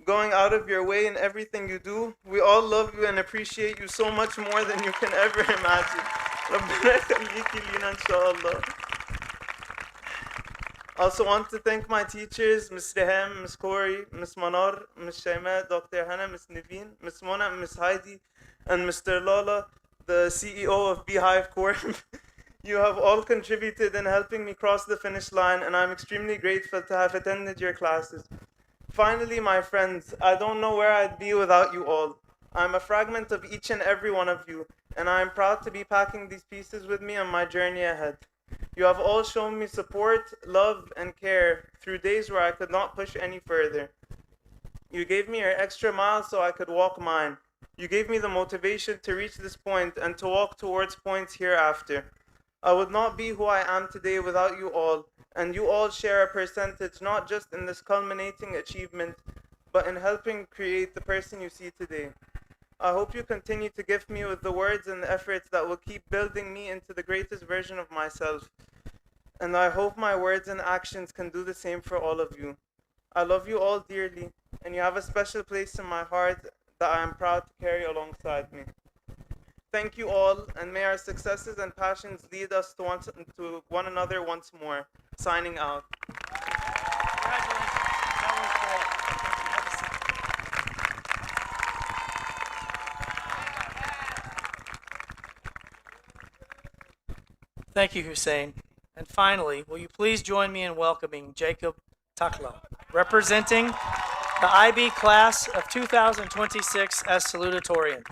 Going out of your way in everything you do. We all love you and appreciate you so much more than you can ever imagine. ربنا يخليكي لينا إن شاء الله. I also want to thank my teachers, Ms. Rehem, Ms. Corey, Ms. Manar, Ms. Shaima, Dr. Hannah, Ms. Naveen, Ms. Mona, Ms. Heidi, and Mr. Lala, the CEO of Beehive Corp. You have all contributed in helping me cross the finish line, and I'm extremely grateful to have attended your classes. Finally, my friends, I don't know where I'd be without you all. I'm a fragment of each and every one of you, and I am proud to be packing these pieces with me on my journey ahead. You have all shown me support, love, and care through days where I could not push any further. You gave me your extra mile so I could walk mine. You gave me the motivation to reach this point and to walk towards points hereafter. I would not be who I am today without you all, and you all share a percentage not just in this culminating achievement, but in helping create the person you see today. I hope you continue to gift me with the words and the efforts that will keep building me into the greatest version of myself. And I hope my words and actions can do the same for all of you. I love you all dearly, and you have a special place in my heart that I am proud to carry alongside me. Thank you all, and may our successes and passions lead us to one another once more. Signing out. Congratulations. That was great. Thank you, Hussein. And finally, will you please join me in welcoming Jacob Takla, representing the IB class of 2026 as salutatorian.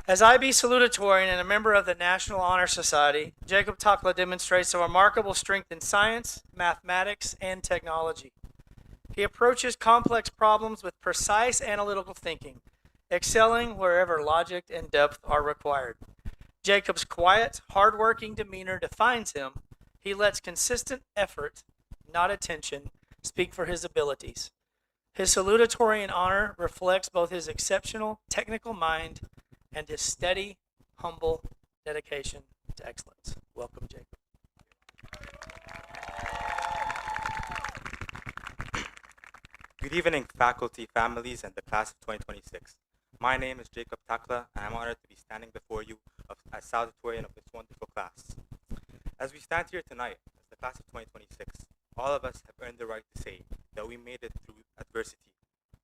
As IB salutatorian and a member of the National Honor Society, Jacob Takla demonstrates a remarkable strength in science, mathematics, and technology. He approaches complex problems with precise analytical thinking, excelling wherever logic and depth are required. Jacob's quiet, hardworking demeanor defines him. He lets consistent effort, not attention, speak for his abilities. His salutatorian honor reflects both his exceptional technical mind and his steady, humble dedication to excellence. Welcome, Jacob. Good evening, faculty, families, and the class of 2026. My name is Jacob Takla, and I'm honored to be standing before you as salutatorian of this wonderful class. As we stand here tonight, as the class of 2026, all of us have earned the right to say that we made it through adversity.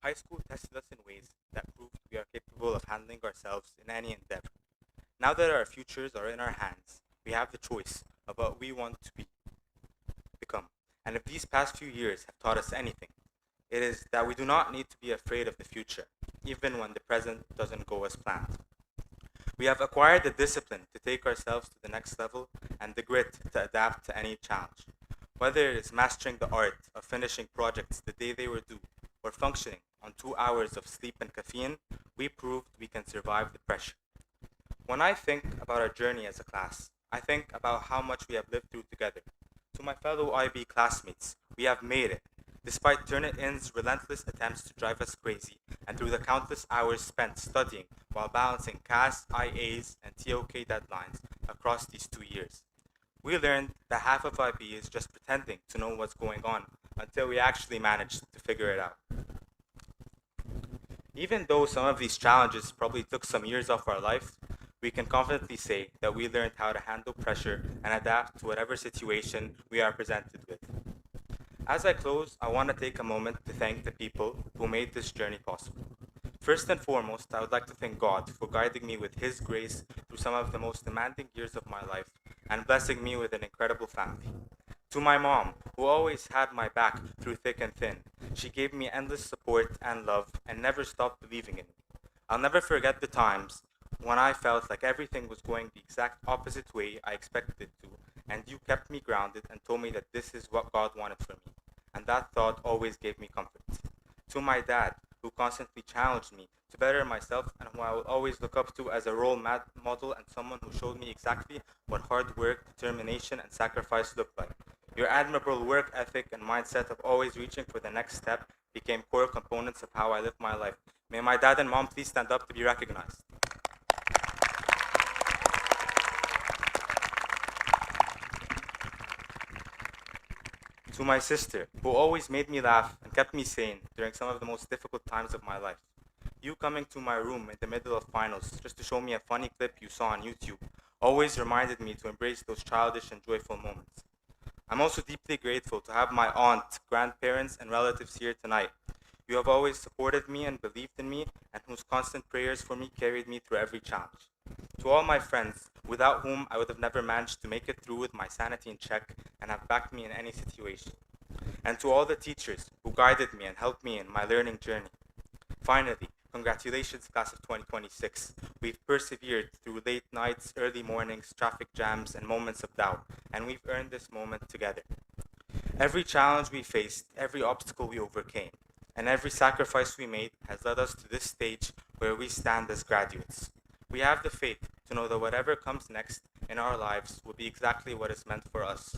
High school tested us in ways that proved we are capable of handling ourselves in any endeavor. Now that our futures are in our hands, we have the choice of what we want to become. And if these past few years have taught us anything, it is that we do not need to be afraid of the future, even when the present doesn't go as planned. We have acquired the discipline to take ourselves to the next level and the grit to adapt to any challenge. Whether it is mastering the art of finishing projects the day they were due or functioning on 2 hours of sleep and caffeine, we proved we can survive the pressure. When I think about our journey as a class, I think about how much we have lived through together. To my fellow IB classmates, we have made it, despite Turnitin's relentless attempts to drive us crazy, and through the countless hours spent studying while balancing CAS, IAs, and TOK deadlines across these 2 years. We learned that half of IB is just pretending to know what's going on until we actually managed to figure it out. Even though some of these challenges probably took some years off our life, we can confidently say that we learned how to handle pressure and adapt to whatever situation we are presented with. As I close, I want to take a moment to thank the people who made this journey possible. First and foremost, I would like to thank God for guiding me with His grace through some of the most demanding years of my life and blessing me with an incredible family. To my mom, who always had my back through thick and thin, she gave me endless support and love and never stopped believing in me. I'll never forget the times when I felt like everything was going the exact opposite way I expected it to, and you kept me grounded and told me that this is what God wanted for me, and that thought always gave me comfort. To my dad, who constantly challenged me to better myself and who I will always look up to as a role model and someone who showed me exactly what hard work, determination, and sacrifice looked like. Your admirable work ethic and mindset of always reaching for the next step became core components of how I live my life. May my dad and mom please stand up to be recognized. To my sister, who always made me laugh and kept me sane during some of the most difficult times of my life. You coming to my room in the middle of finals just to show me a funny clip you saw on YouTube always reminded me to embrace those childish and joyful moments. I'm also deeply grateful to have my aunt, grandparents, and relatives here tonight. You have always supported me and believed in me, and whose constant prayers for me carried me through every challenge. To all my friends, without whom I would have never managed to make it through with my sanity in check and have backed me in any situation. And to all the teachers who guided me and helped me in my learning journey. Finally, congratulations, class of 2026. We've persevered through late nights, early mornings, traffic jams, and moments of doubt, and we've earned this moment together. Every challenge we faced, every obstacle we overcame, and every sacrifice we made has led us to this stage where we stand as graduates. We have the faith to know that whatever comes next in our lives will be exactly what is meant for us.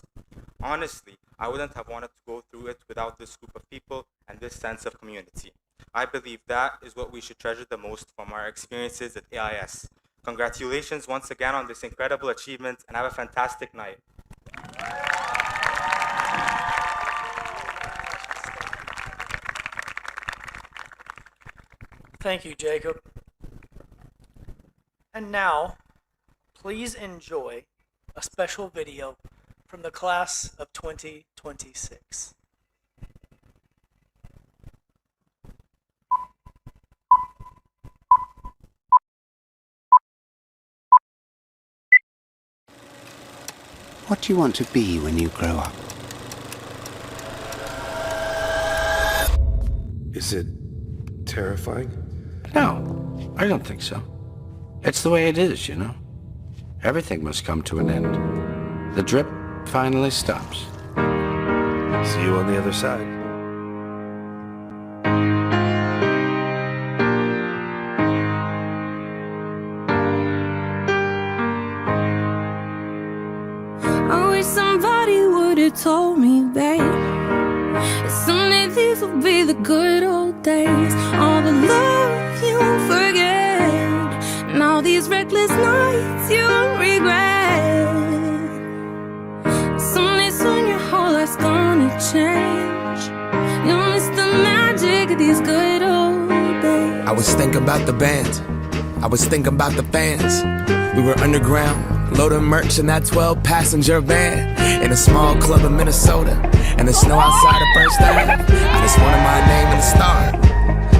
Honestly, I wouldn't have wanted to go through it without this group of people and this sense of community. I believe that is what we should treasure the most from our experiences at AIS. Congratulations once again on this incredible achievement, and have a fantastic night. Thank you, Jacob. And now, please enjoy a special video from the class of 2026. What do you want to be when you grow up? Is it terrifying? No, I don't think so. It's the way it is, you know. Everything must come to an end. The drip finally stops. See you on the other side. I wish somebody would have told me, babe, someday these will be the good old days. All the love you forget, and all these reckless nights you regret. Someday soon your whole life's gonna change. You'll miss the magic of these good old days. I was thinking about the band, I was thinking about the fans. We were underground, Load of merch in that 12-passenger van. In a small club in Minnesota. And the snow outside the first day. I just wanted my name in the star.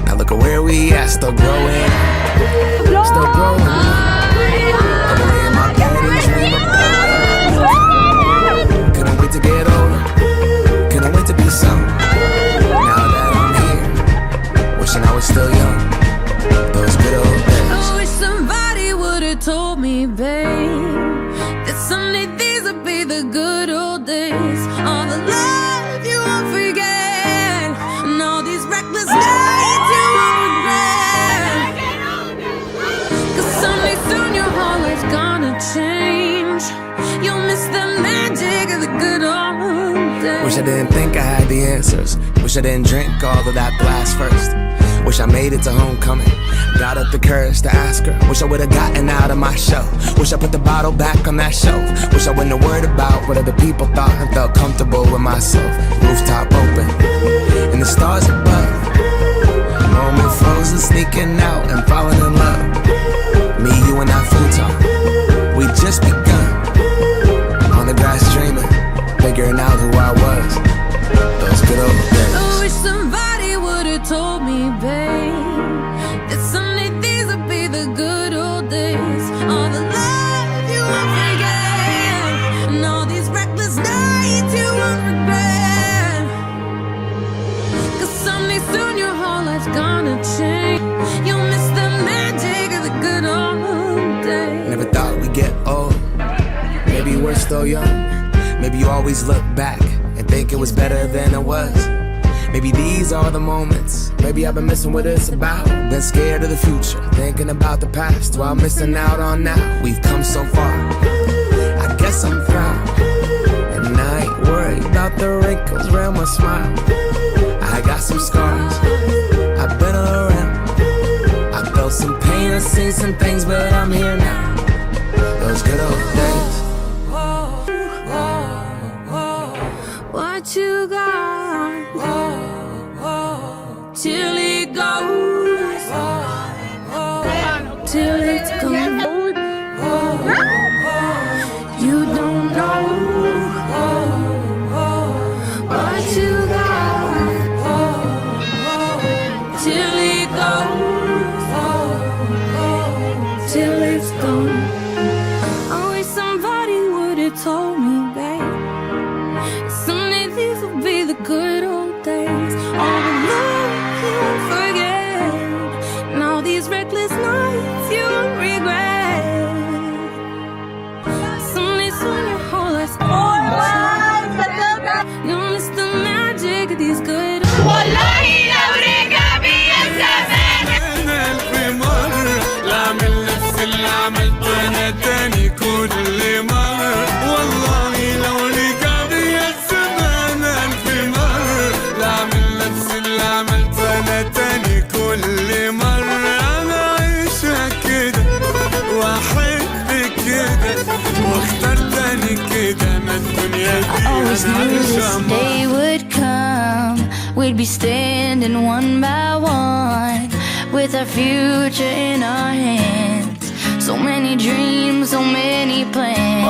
Now look at where we at, still growing. Still growing. I'm laying my bed and dream of couldn't wait to get older. Couldn't wait to be some. Now that I'm here, wishing I was still young. Those good old days. I wish somebody would've told me, babe, that someday these would be the good old days. All the love you won't forget, and all these reckless nights you won't regret. 'Cause someday soon your whole life's gonna change. You'll miss the magic of the good old days. Wish I didn't think I had the answers. Wish I didn't drink all of that blast first. Wish I made it to homecoming. Got up the courage to ask her. Wish I would've gotten out of my show. Wish I put the bottle back on that shelf. Wish I wouldn't have worried about what other people thought and felt comfortable with myself. Rooftop open and the stars above. Moment frozen, sneaking out and falling in love. Me, you, and that futon. We just begun. On the grass dreaming, figuring out who I was. Those good old days. I wish somebody would've told me, babe, that someday these would be the good old days. All the love you won't forget, and all these reckless nights you won't regret. 'Cause someday soon your whole life's gonna change. You'll miss the magic of the good old days. Never thought we'd get old. Maybe we're still young. Maybe you always look back and think it was better than it was. Maybe these are the moments. Maybe I've been missing what it's about. Been scared of the future, thinking about the past while missing out on now. We've come so far. I guess I'm proud. And I ain't worried about the wrinkles around my smile. I got some scars. I've been around. I felt some pain, I've seen some things, but I'm here now. Those good old days. What you got? Till it goes, till it's gone. You don't know what you got till it goes, till it's gone. I wish somebody would've told me, babe, someday these will be the good old days. All the love you won't forget, and all these reckless nights you won't regret. Someday soon your whole life's gonna change. You'll miss the magic of these good old days. I always knew this day would come. We'd be standing one by one, with our future in our hands. So many dreams, so many plans.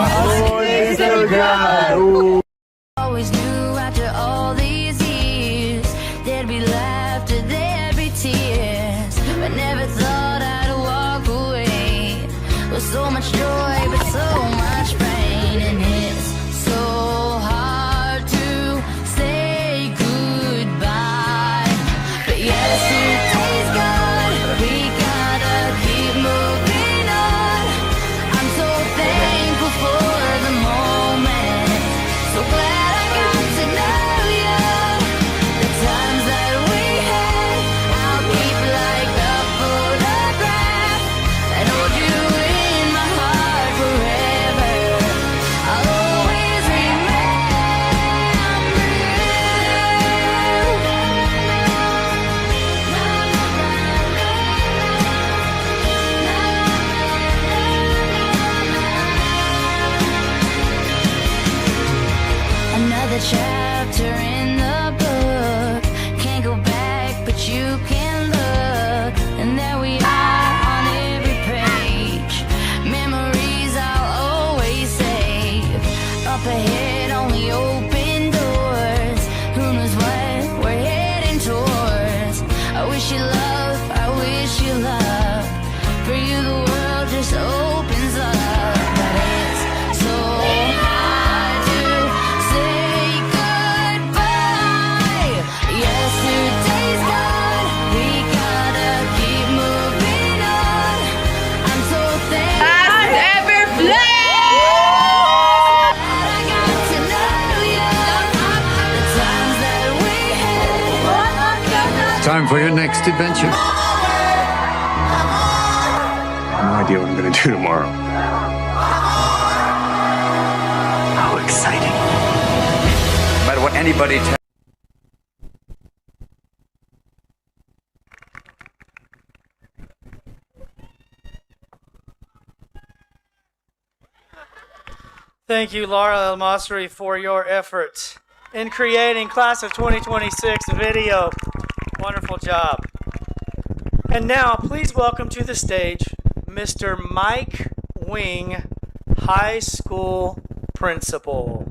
Always knew after all these years there'd be laughter, there'd be tears, but never thought I'd walk away with so much joy, but so much pain. And it's so hard to say goodbye, but yesterday's gone. We gotta keep moving on. I'm so thankful for the moment, so time for your next adventure? No idea what I'm gonna do tomorrow. How exciting. No matter what anybody tells Thank you, Laura El Masri, for your efforts in creating Class of 2026 video. Wonderful job. And now, please welcome to the stage Mr. Mike Wing, High School Principal.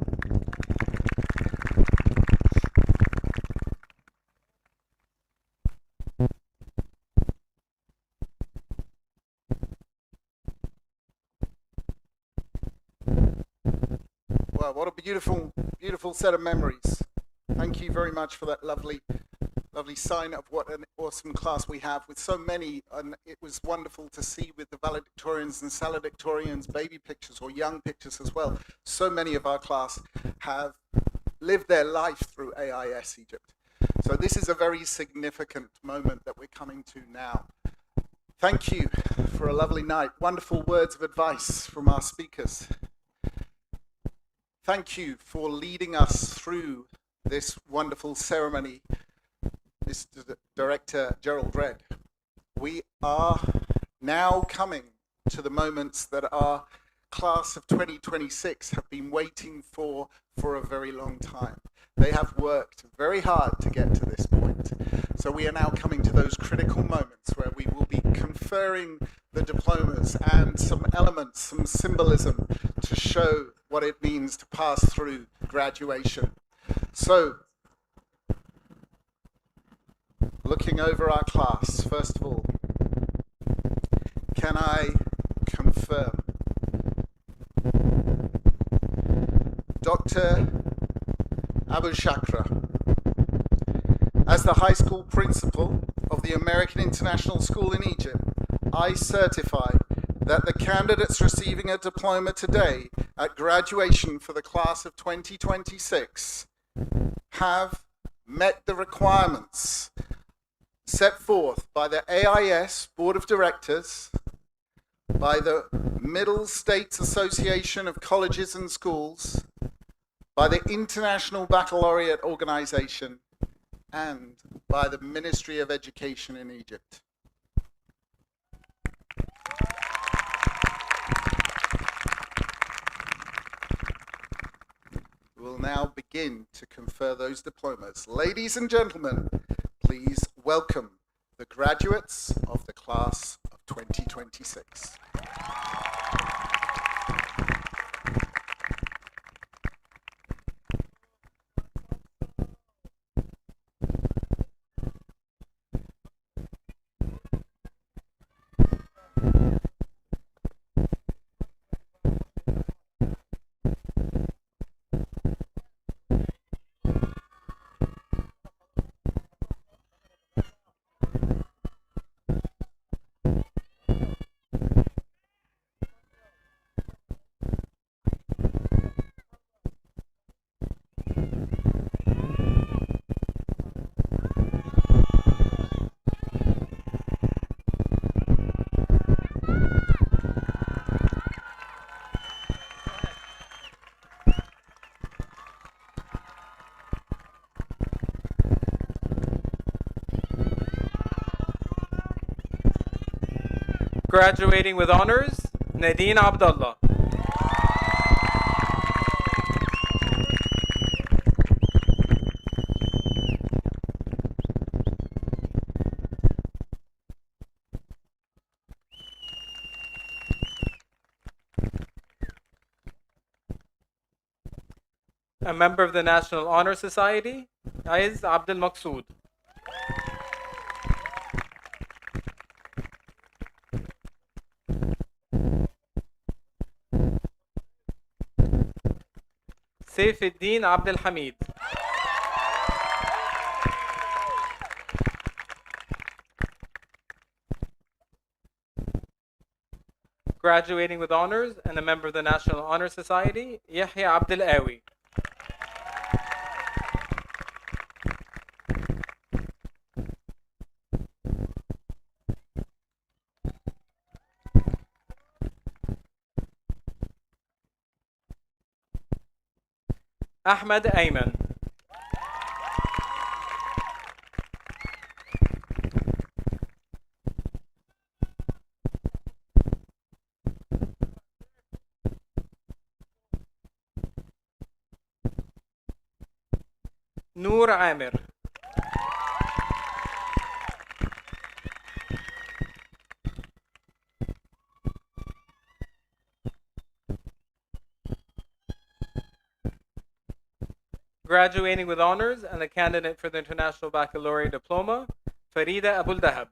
Wow, what a beautiful, beautiful set of memories. Thank you very much for that lovely sign of what an awesome class we have with so many. And it was wonderful to see with the valedictorians and salutatorians, baby pictures or young pictures as well. So many of our class have lived their life through AIS Egypt. So this is a very significant moment that we're coming to now. Thank you for a lovely night. Wonderful words of advice from our speakers. Thank you for leading us through this wonderful ceremony, Mr. Director Gerald Red. We are now coming to the moments that our class of 2026 have been waiting for a very long time. They have worked very hard to get to this point. So we are now coming to those critical moments where we will be conferring the diplomas and some elements, some symbolism to show what it means to pass through graduation. So, looking over our class, first of all, can I confirm Dr. Abu Shakra, as the high school principal of the American International School in Egypt, I certify that the candidates receiving a diploma today at graduation for the class of 2026 have met the requirements set forth by the AIS Board of Directors, by the Middle States Association of Colleges and Schools, by the International Baccalaureate Organization, and by the Ministry of Education in Egypt. We will now begin to confer those diplomas. Ladies and gentlemen, please welcome the graduates of the class of 2026. Graduating with honors, Nadine Abdullah. A member of the National Honor Society, AIS Abdul Maqsood. Saifuddin Abdul Hamid. Graduating with honors and a member of the National Honor Society, Yahya Abdul Awi. Ahmed Ayman. Noor Amir. Graduating with honors and a candidate for the International Baccalaureate Diploma, Farida Abul Dahab.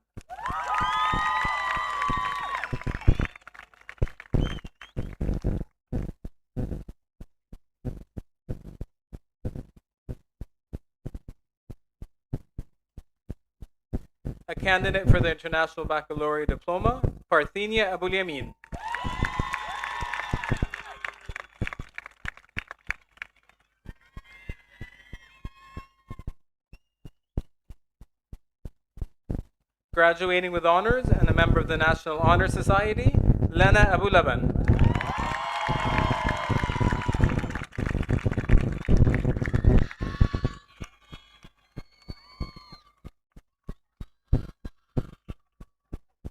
A candidate for the International Baccalaureate Diploma, Parthenia Abul Yamin. Graduating with honors and a member of the National Honor Society, Lana Abu Laban.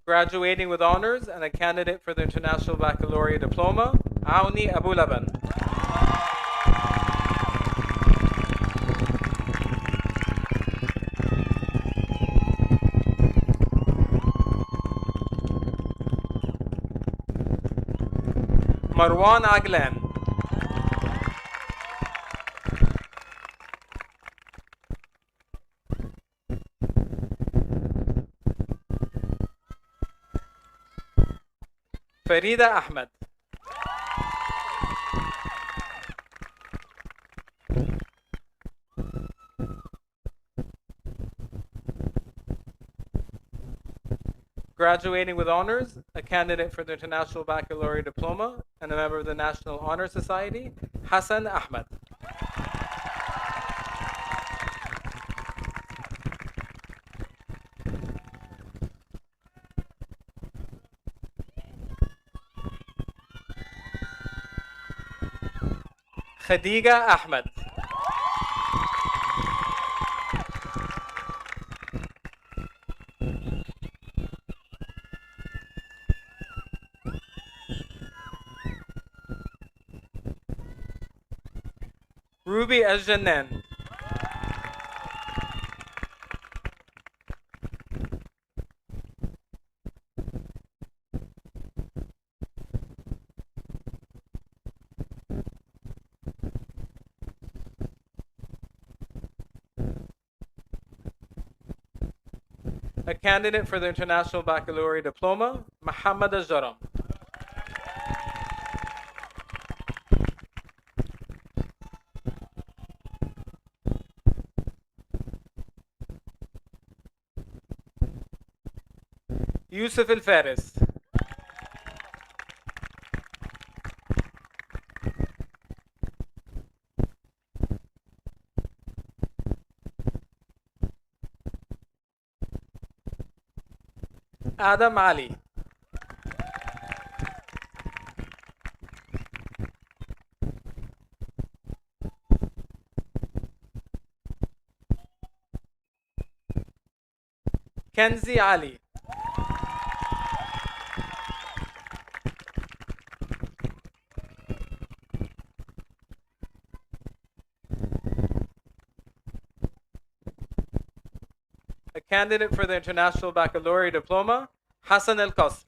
Graduating with honors and a candidate for the International Baccalaureate Diploma, Auni Abu Laban. Marwan Aglan. Farida Ahmed. Graduating with honors, a candidate for the International Baccalaureate Diploma and a member of the National Honor Society, Hassan Ahmed. Khadija Ahmed. Ruby Al-Jannan. A candidate for the International Baccalaureate Diploma, Muhammad Al-Jaram. Yusuf Al-Faris. Adam Ali. Kenzi Ali. A candidate for the International Baccalaureate Diploma, Hassan Al-Qasm.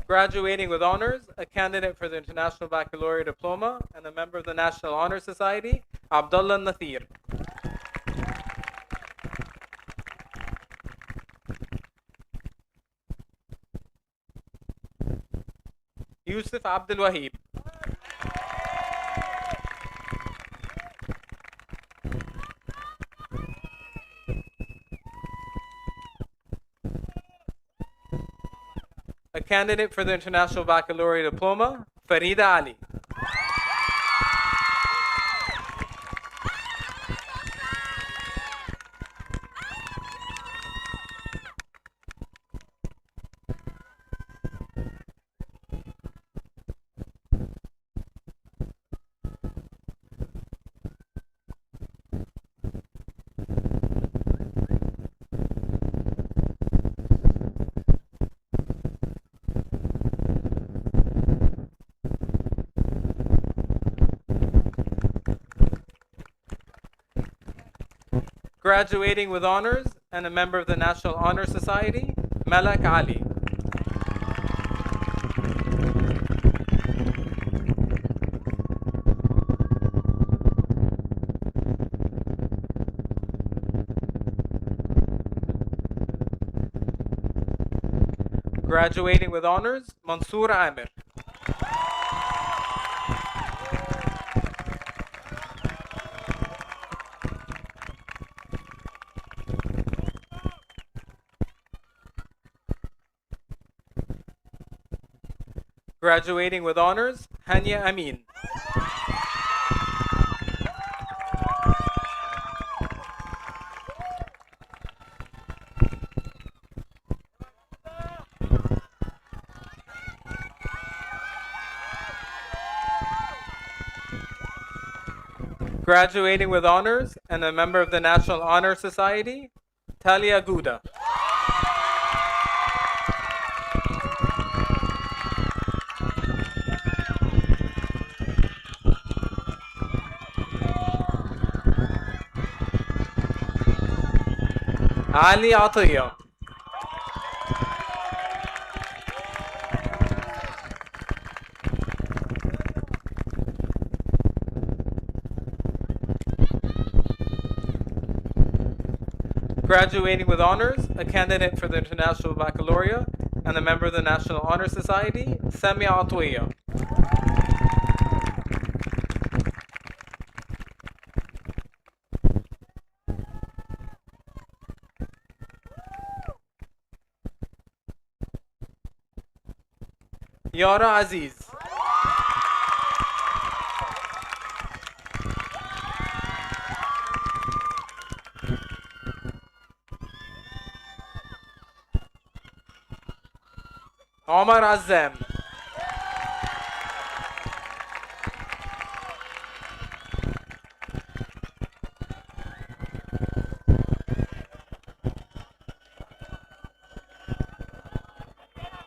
Graduating with honors, a candidate for the International Baccalaureate Diploma and a member of the National Honor Society, Abdullah Nathir. Yusuf Abdul Wahib. A candidate for the International Baccalaureate Diploma, Farida Ali. Graduating with honors and a member of the National Honor Society, Malak Ali. Graduating with honors, Mansour Amir. Graduating with honors, Hania Amin. Graduating with honors and a member of the National Honor Society, Talia Gouda. Ali Atiyah. Graduating with honors, a candidate for the International Baccalaureate and a member of the National Honor Society, Samia Atwiya. Yara Aziz. Omar Azam.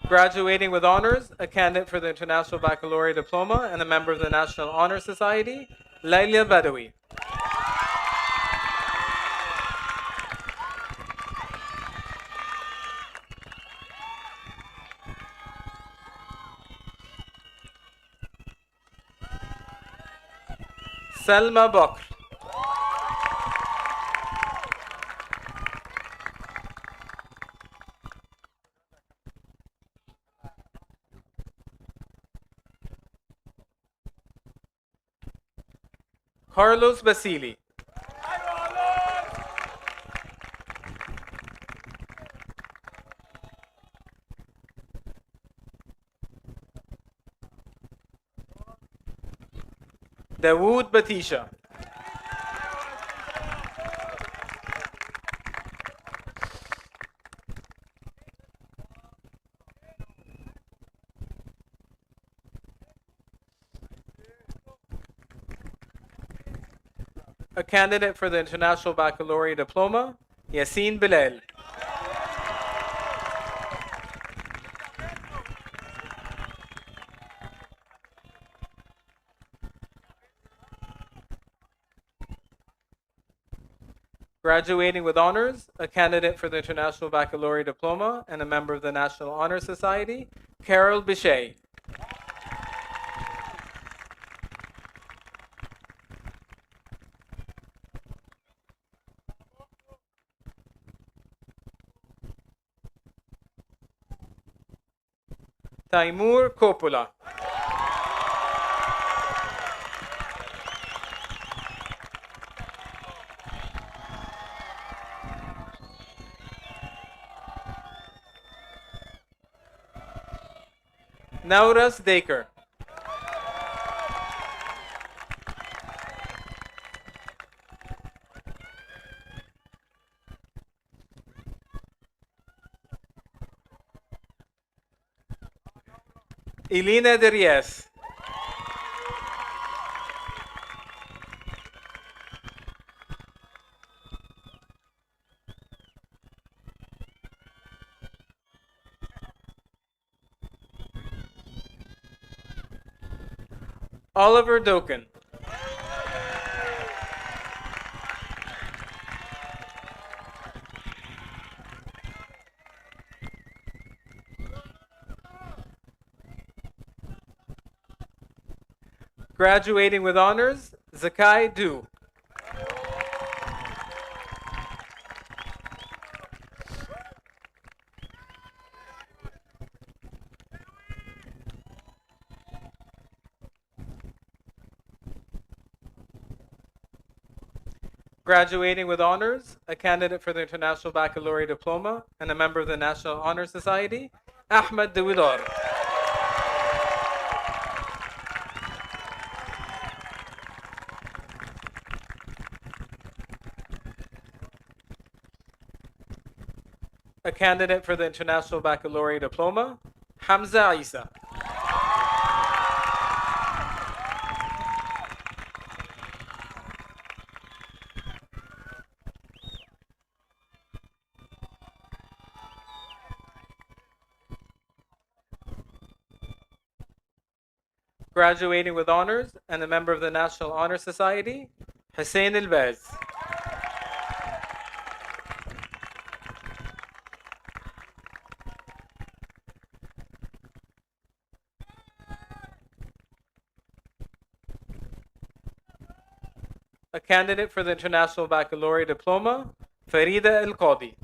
Graduating with honors, a candidate for the International Baccalaureate Diploma and a member of the National Honor Society, Layla Badawi. Selma Bakr. Carlos Basili. Dawood Batisha. A candidate for the International Baccalaureate Diploma, Yassine Bilal. Graduating with honors, a candidate for the International Baccalaureate Diploma and a member of the National Honor Society, Carol Bichet. Taimur Coppola. Nauras Daker. Elena Derias. Oliver Doken. Graduating with honors, Zakai Du. Graduating with honors, a candidate for the International Baccalaureate Diploma and a member of the National Honor Society, Ahmed Dewidar. A candidate for the International Baccalaureate Diploma, Hamza Isa. Graduating with honors and a member of the National Honor Society, Hussein Elbaz. A candidate for the International Baccalaureate Diploma, Farida El Qadi.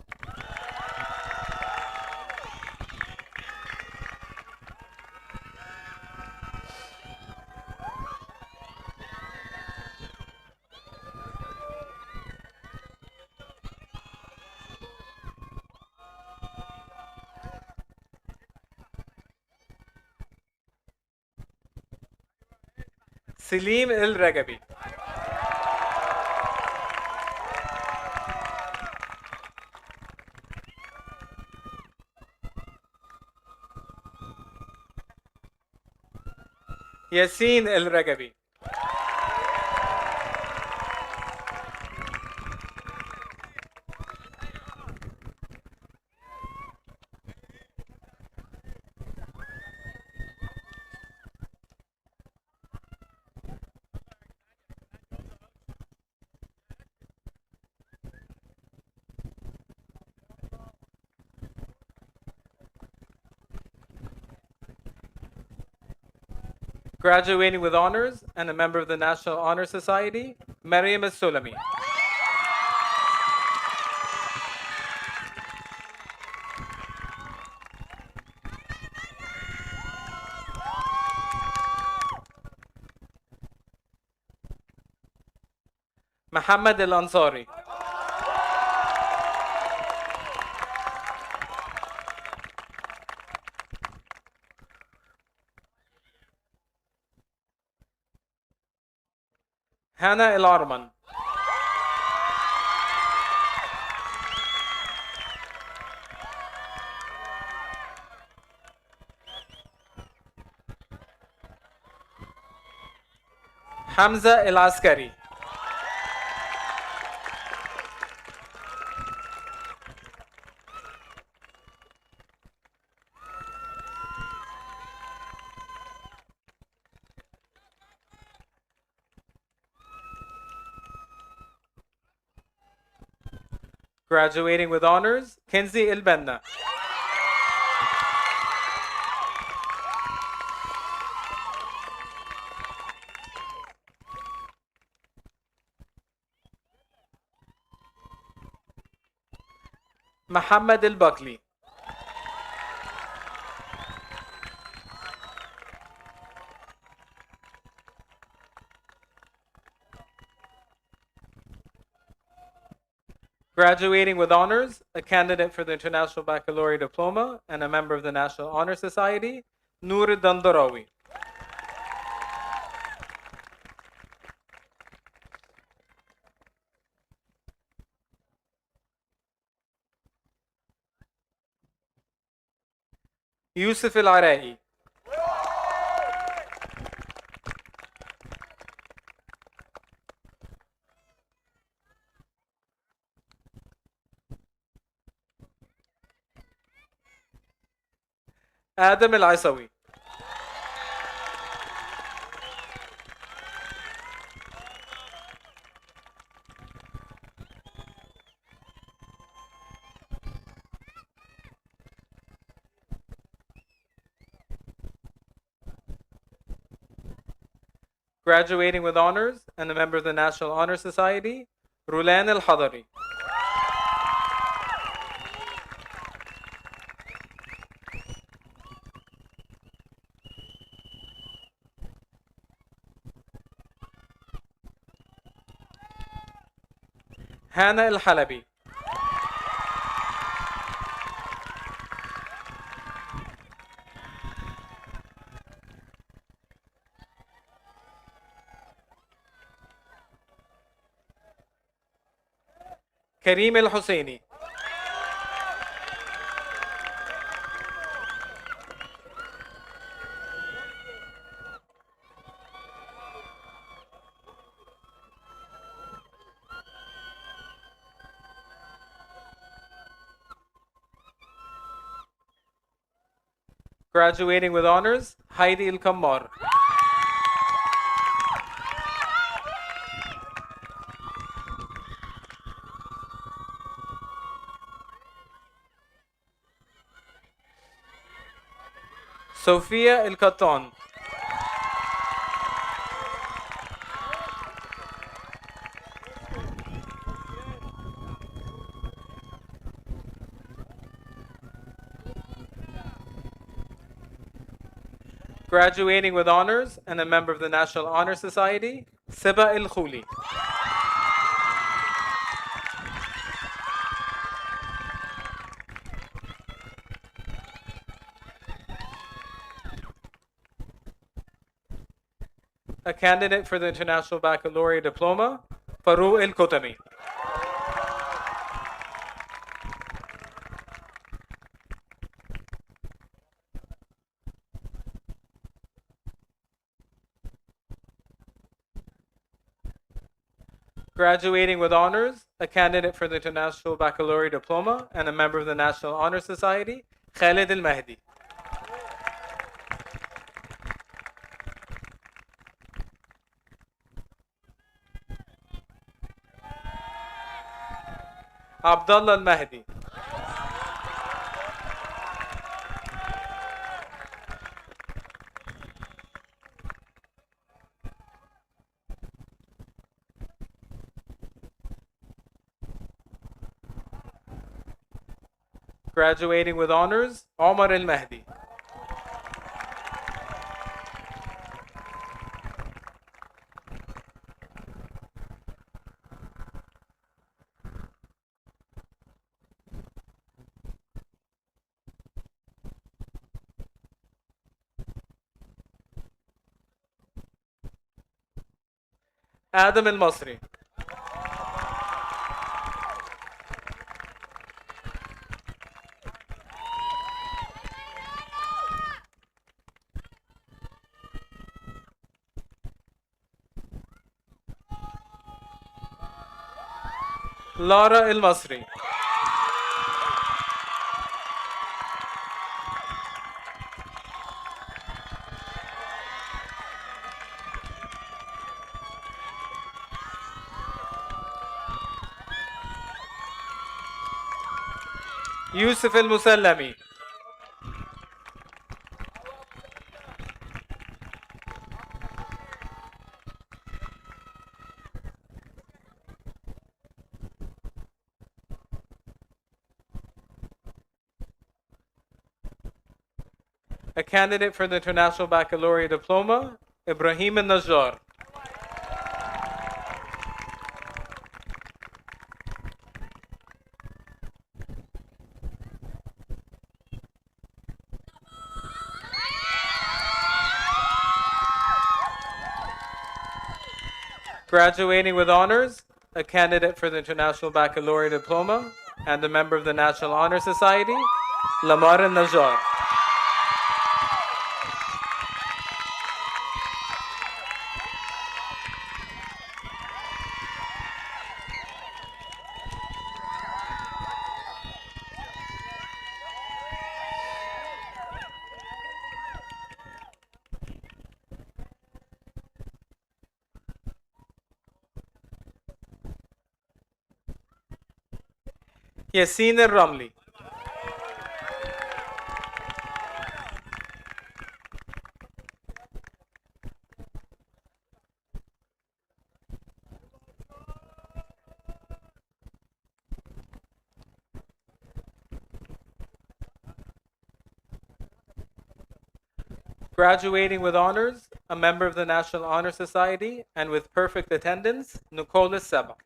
Salim El Ragabi. Yasin El Ragabi. Graduating with honors and a member of the National Honor Society, Maryam As-Sulami. Muhammad Al-Ansari. Hannah El-Arman. Hamza El-Askari. Graduating with honors, Kenzi El-Benna. Muhammad El-Bakli. Graduating with honors, a candidate for the International Baccalaureate Diploma and a member of the National Honor Society, Noor Dandarawi. Yusuf Al-Arai. Adam Al-Isawi. Graduating with honors and a member of the National Honor Society, Rulan Al-Hadari. Hana Al-Halabi. Kareem Al-Husseini. Graduating with honors, Heidi Al-Kammar. Sophia El-Katon. Graduating with honors and a member of the National Honor Society, Siba El-Khuli. A candidate for the International Baccalaureate Diploma, Faru El-Kotami. Graduating with honors, a candidate for the International Baccalaureate Diploma and a member of the National Honor Society, Khalid Al-Mahdi. Abdullah Al-Mahdi. Graduating with honors, Omar Al-Mahdi. Adam Al-Masri. Lara Al-Masri. Yusuf Al-Musallami. A candidate for the International Baccalaureate Diploma, Ibrahim Al-Najjar. Graduating with honors, a candidate for the International Baccalaureate Diploma and a member of the National Honor Society, Lamar Al-Najjar. Yasin Al-Ramli. Graduating with honors, a member of the National Honor Society, and with perfect attendance, Nicolas Seba.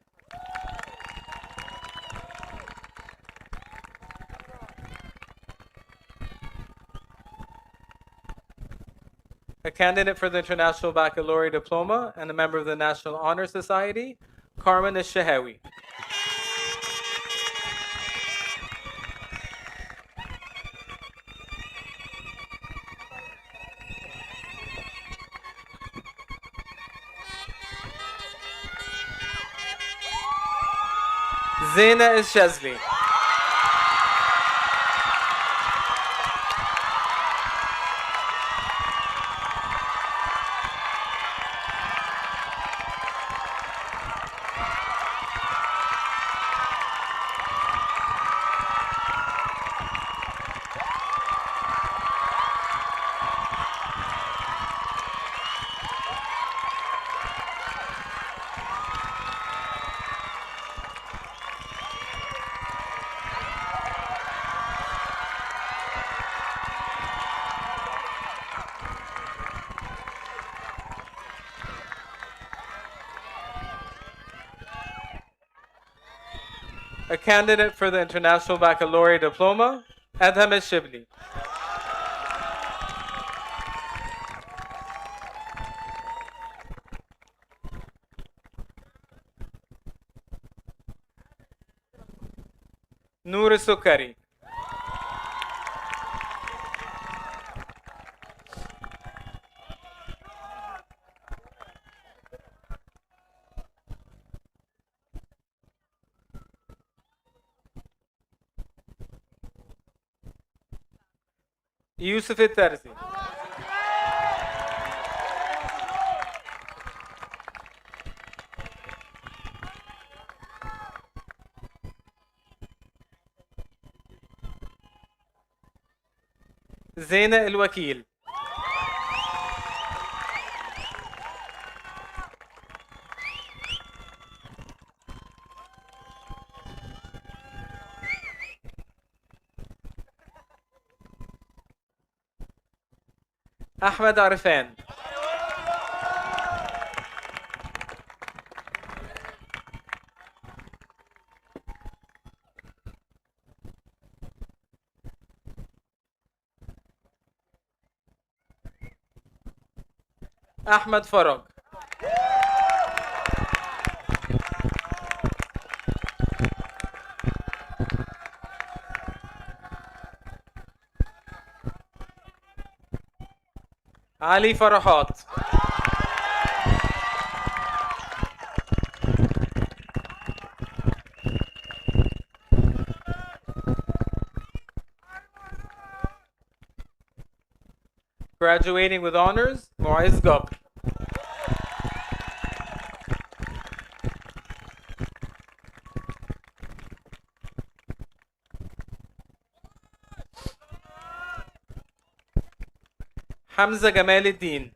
A candidate for the International Baccalaureate Diploma and a member of the National Honor Society, Carmen Shahawi. Zena Shazli. A candidate for the International Baccalaureate Diploma, Adham Shibli. Noor Sukari. Yusuf Tarzi. زينة الوكيل. أحمد عرفان. أحمد فرج. علي فرحات. Graduating with honors, Moiz Gab. حمزة جمال الدين.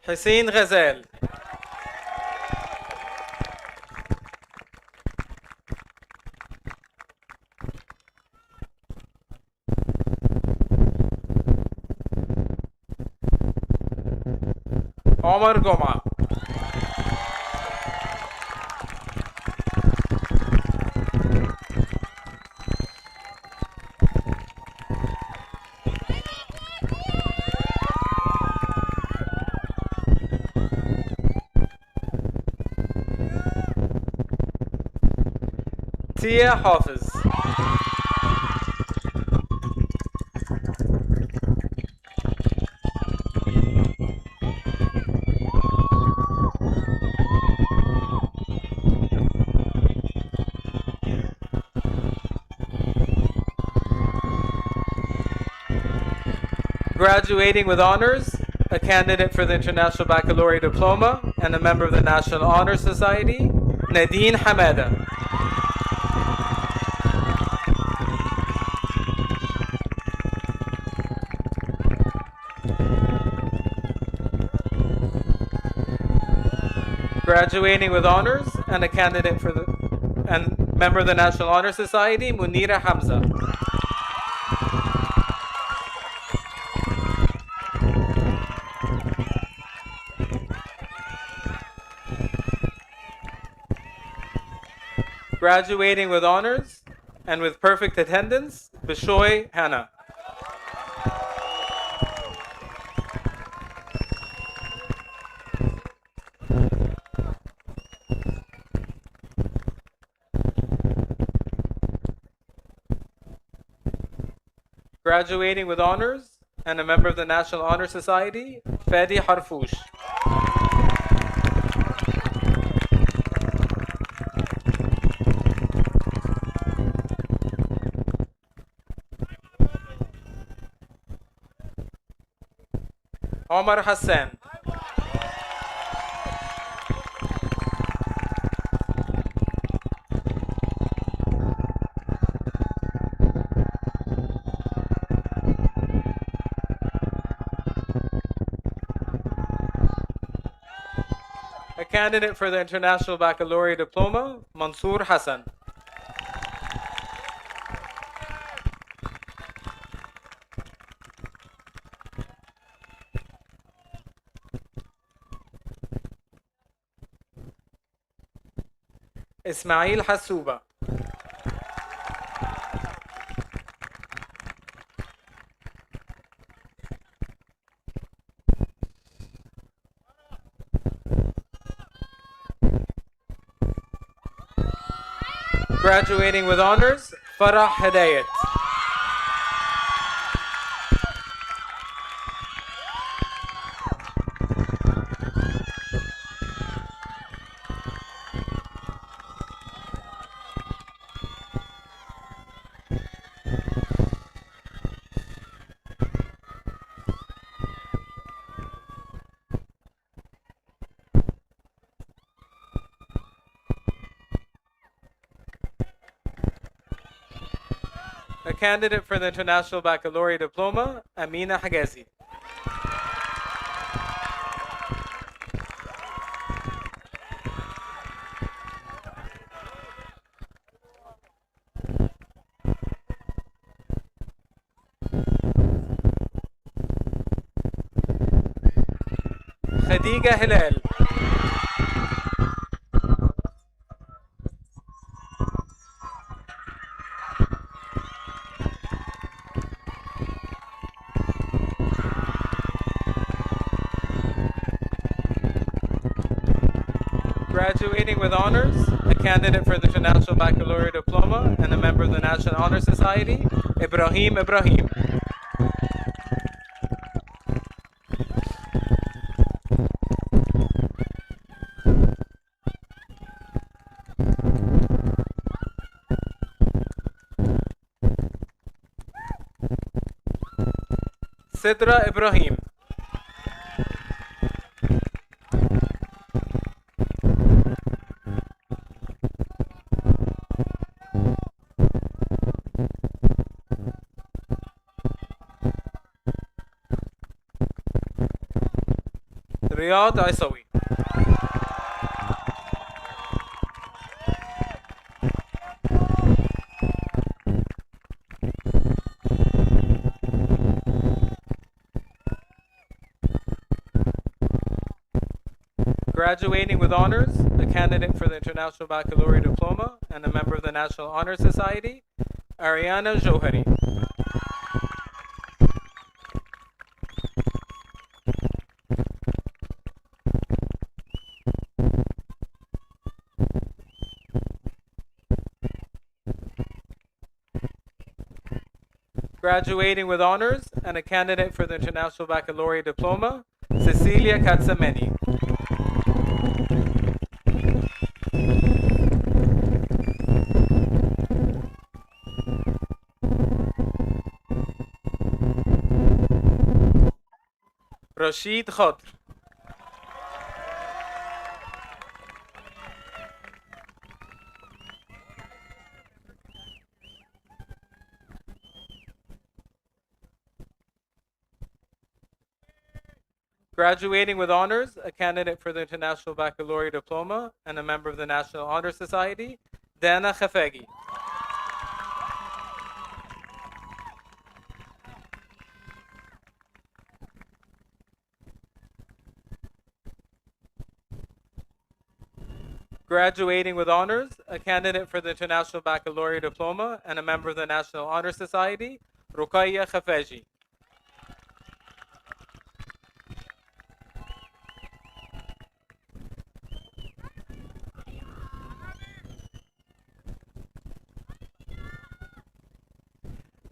حسين غزال. عمر جمعة. تيا حافظ. Graduating with honors, a candidate for the International Baccalaureate Diploma and a member of the National Honor Society, Nadine Hamada. Graduating with honors and a candidate for the and member of the National Honor Society, Munira Hamza. Graduating with honors and with perfect attendance, Bishoy Hannah. Graduating with honors and a member of the National Honor Society, Fadi Harfoush. Omar Hassan. A candidate for the International Baccalaureate Diploma, Mansour Hassan. Ismail Hassuba. Graduating with honors, Farah Hidayat. A candidate for the International Baccalaureate Diploma, Amina Hagazi. Khadija Hilal. Graduating with honors, a candidate for the International Baccalaureate Diploma and a member of the National Honor Society, Ibrahim Ibrahim. Sidra Ibrahim. Riyad Aisawi. Graduating with honors, a candidate for the International Baccalaureate Diploma and a member of the National Honor Society, Ariana Johari. Graduating with honors and a candidate for the International Baccalaureate Diploma, Cecilia Katsameni. Rashid Khadr. Graduating with honors, a candidate for the International Baccalaureate Diploma and a member of the National Honor Society, Dana Khafagi. Graduating with honors, a candidate for the International Baccalaureate Diploma and a member of the National Honor Society, Ruqayya Khafaji.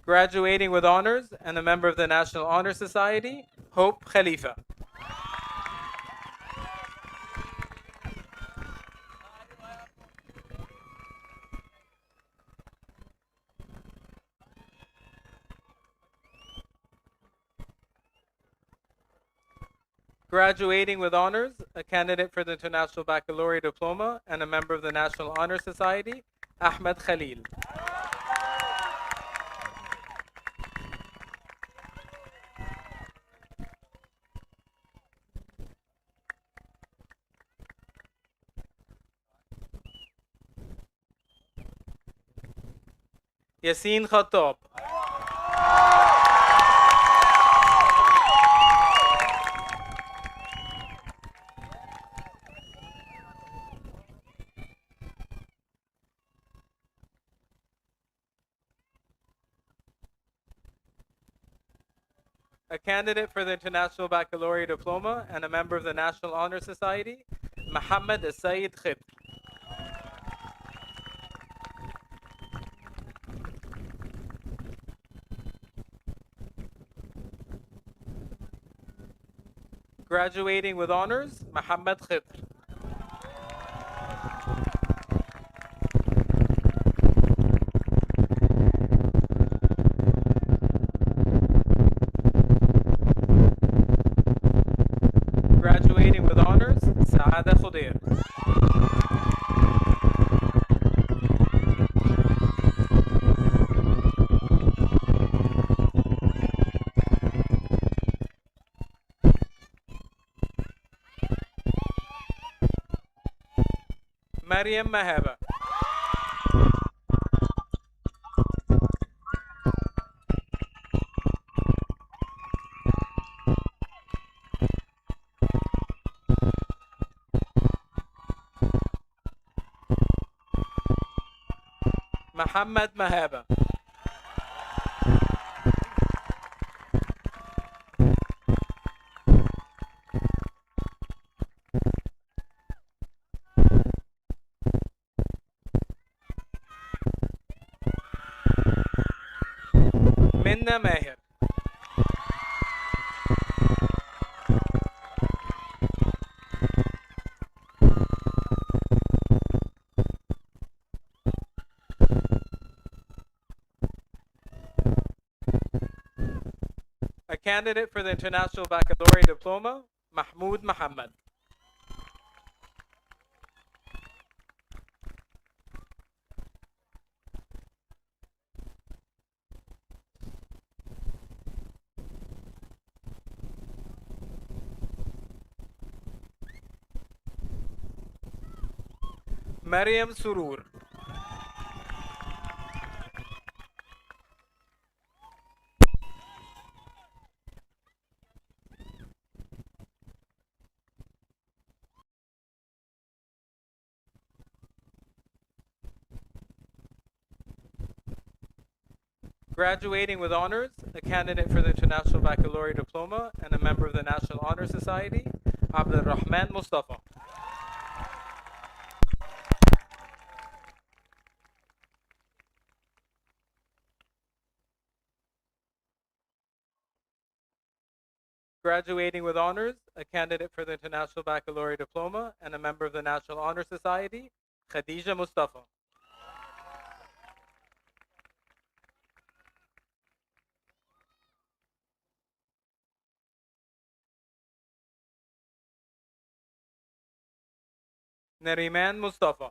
Graduating with honors and a member of the National Honor Society, Hope Khalifa. Graduating with honors, a candidate for the International Baccalaureate Diploma and a member of the National Honor Society, Ahmed Khalil. Yasin Khattab. A candidate for the International Baccalaureate Diploma and a member of the National Honor Society, Mohammed Sayyid Khib. Graduating with honors, Mohammed Khib. Graduating with honors, Saada Khudair. Maryam Mahaba. Muhammad Mahaba. Minna Meher. A candidate for the International Baccalaureate Diploma, Mahmoud Muhammad. Maryam Surur. Graduating with honors, a candidate for the International Baccalaureate Diploma and a member of the National Honor Society, Abdul Rahman Mustafa. Graduating with honors, a candidate for the International Baccalaureate Diploma and a member of the National Honor Society, Khadija Mustafa. Nariman Mustafa.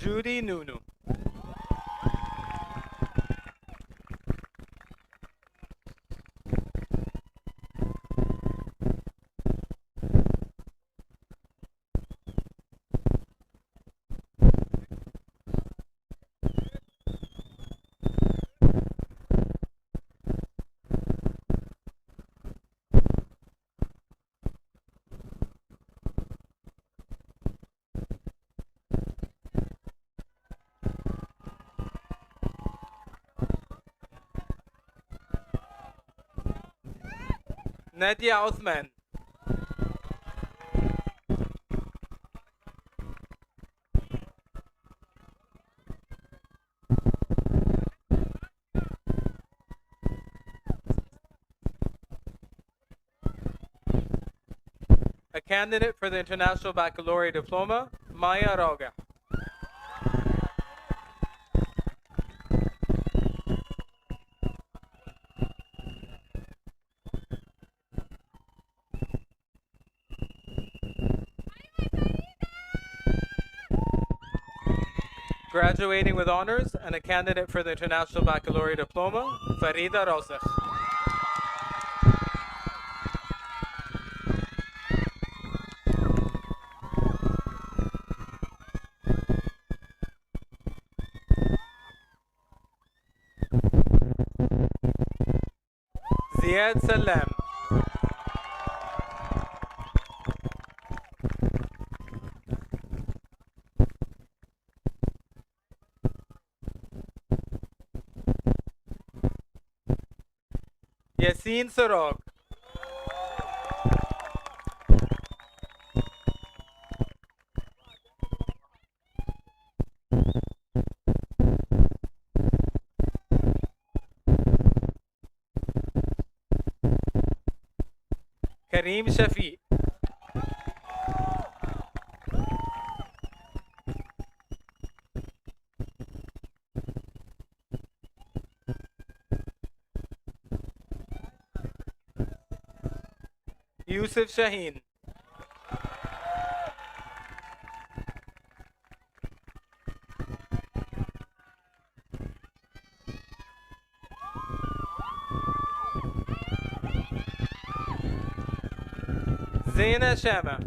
Judy Nunu. Nadia Uthman. A candidate for the International Baccalaureate Diploma, Maya Roga. Graduating with honors and a candidate for the International Baccalaureate Diploma, Farida Rosikh. Ziad Salam. Yassine Sarog. Kareem Shafi. Yusuf Shaheen. Zaina Shama.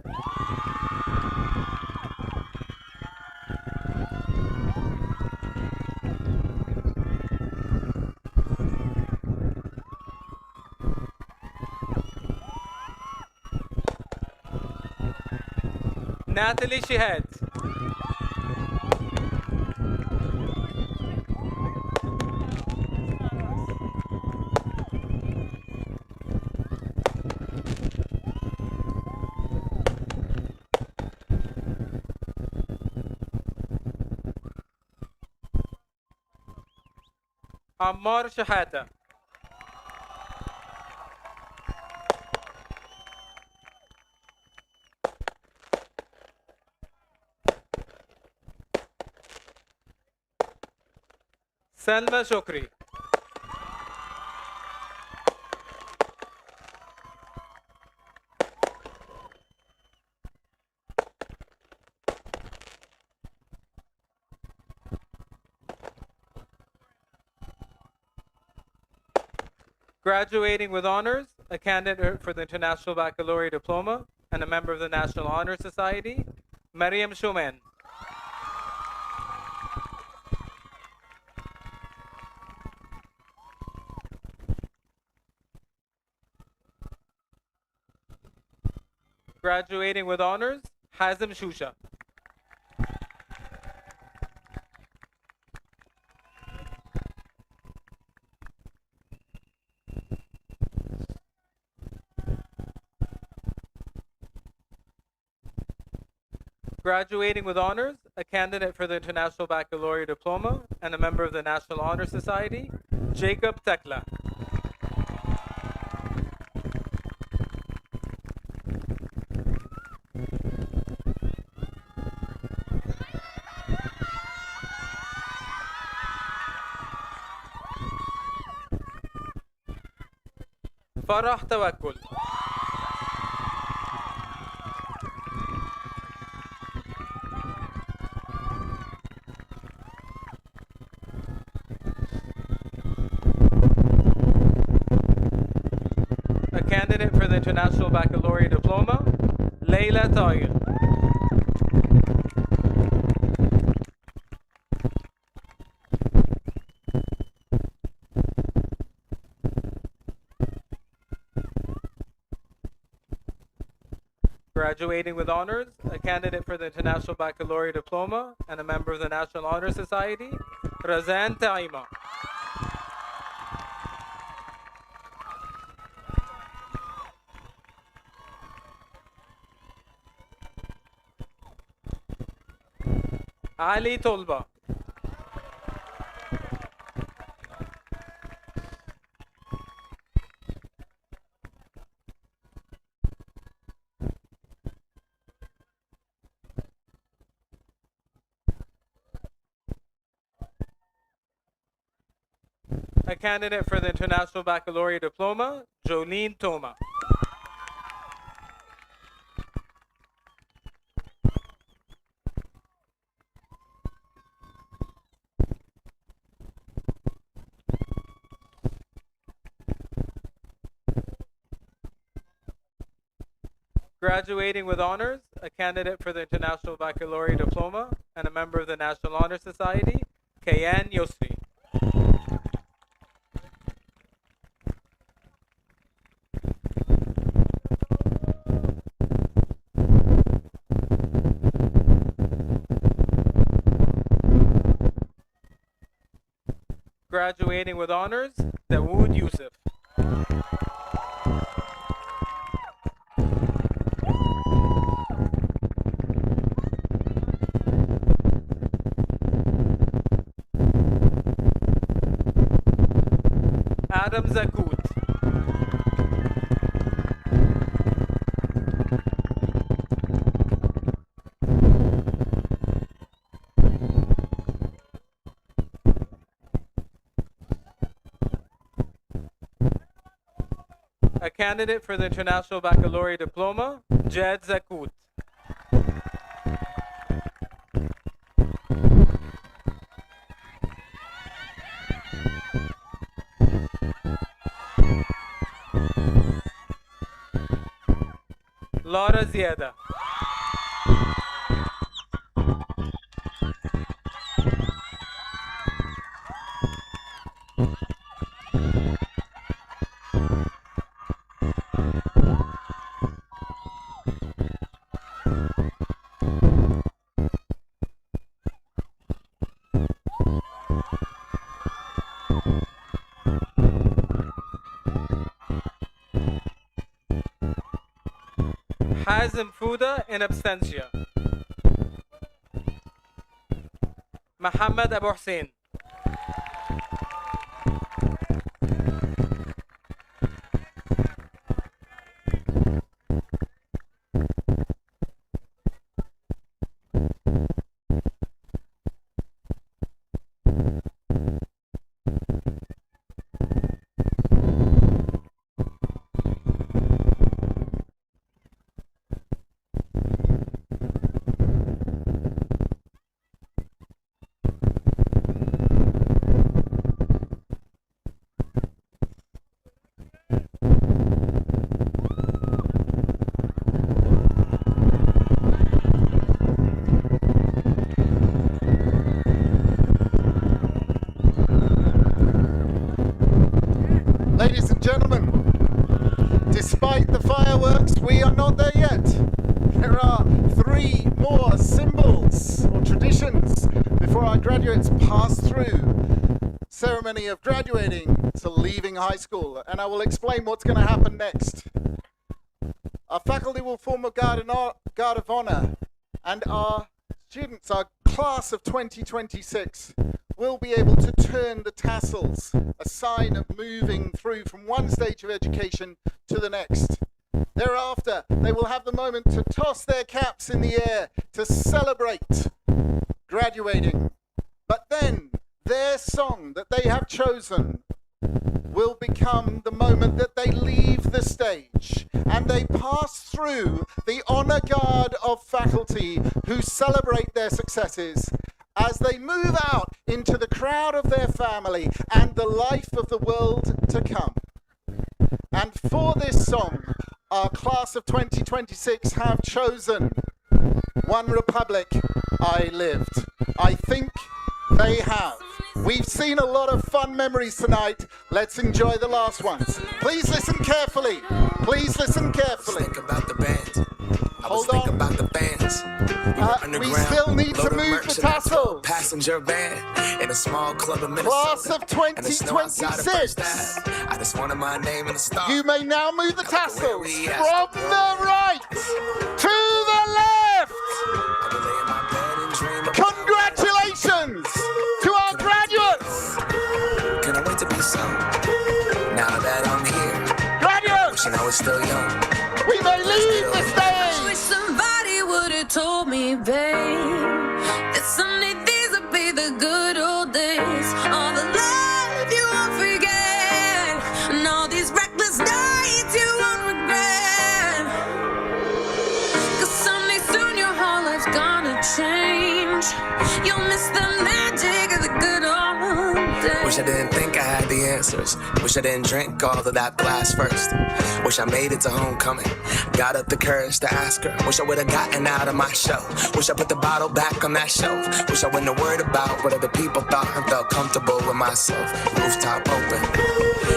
Natalie Shihad. Ammar Shahata. Salma Shokri. Graduating with honors, a candidate for the International Baccalaureate Diploma and a member of the National Honor Society, Mariam Shumen. Graduating with honors, Hazem Shusha. Graduating with honors, a candidate for the International Baccalaureate Diploma and a member of the National Honor Society, Jacob Tekla. Farah Tawakkul. a candidate for the International Baccalaureate Diploma, Layla Tahir. Graduating with honors, a candidate for the International Baccalaureate Diploma and a member of the National Honor Society, Razan Taima. Ali Tolba. A candidate for the International Baccalaureate Diploma, Jolene Toma. Graduating with honors, a candidate for the International Baccalaureate Diploma and a member of the National Honor Society, Kayan Yosri. Graduating with honors, Dawood Yusuf. Adam Zakut. A candidate for the International Baccalaureate Diploma, Jed Zakut. Laura Ziada. Hazem Fuda in absentia. Muhammad Abu Hussein. Ladies and gentlemen, despite the fireworks, we are not there yet. There are 3 more symbols or traditions before our graduates pass through ceremony of graduating to leaving high school, and I will explain what's going to happen next. Our faculty will form a guard of honor, and our students, our class of 2026, will be able to turn the tassels, a sign of moving through from one stage of education to the next. Thereafter, they will have the moment to toss their caps in the air to celebrate graduating. But then, their song that they have chosen will become the moment that they leave the stage and they pass through the honor guard of faculty who celebrate their successes as they move out into the crowd of their family and the life of the world to come. And for this song, our class of 2026 have chosen One Republic, I Lived. I think they have. We've seen a lot of fun memories tonight. Let's enjoy the last ones. Please listen carefully. Please listen carefully. Think about the band. Hold on. About the bands. We still need to move the tassel. Passenger van in a small club in Minnesota. Class of 2026. I just wanted my name in the star. You may now move the tassels from the right to the left. Congratulations to our graduates. Can I wait to be some? Now that I'm here, graduates, wishing I was still young. We may leave the stage. I wish somebody would have told me, babe, that someday these would be the good old days. All the love you won't forget, and all these reckless nights you won't regret. 'Cause someday soon your whole life's gonna change. You'll miss the magic of the good old days. Wish I didn't think I had the answers. Wish I didn't drink all of that glass first. Wish I made it to homecoming. Got up the courage to ask her. Wish I would have gotten out of my shell. Wish I put the bottle back on that shelf. Wish I wouldn't have worried about what other people thought and felt comfortable with myself. Rooftop open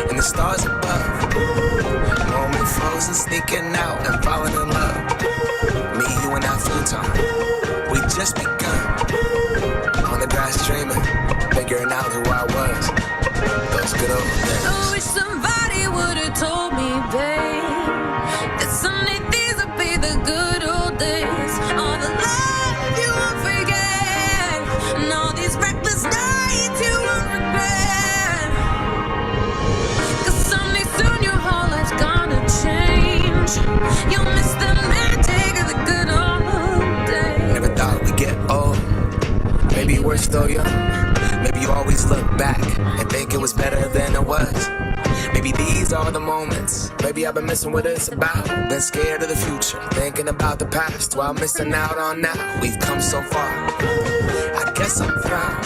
and the stars above. Moment frozen, sneaking out and falling in love. Me, you, and that futon. We just begun. On the grass dreaming, figuring out who I was. Those good old days. I wish somebody would have told me, babe, that someday these would be the good old days. All the love you won't forget, and all these reckless nights you won't regret. 'Cause someday soon your whole life's gonna change. You'll miss the magic of the good old days. Never thought we'd get old. Maybe we're still young. Maybe you always look back and think it was better than it was. Maybe these are the moments. Maybe I've been missing what it's about. Been scared of the future, thinking about the past while missing out on now. We've come so far. I guess I'm proud.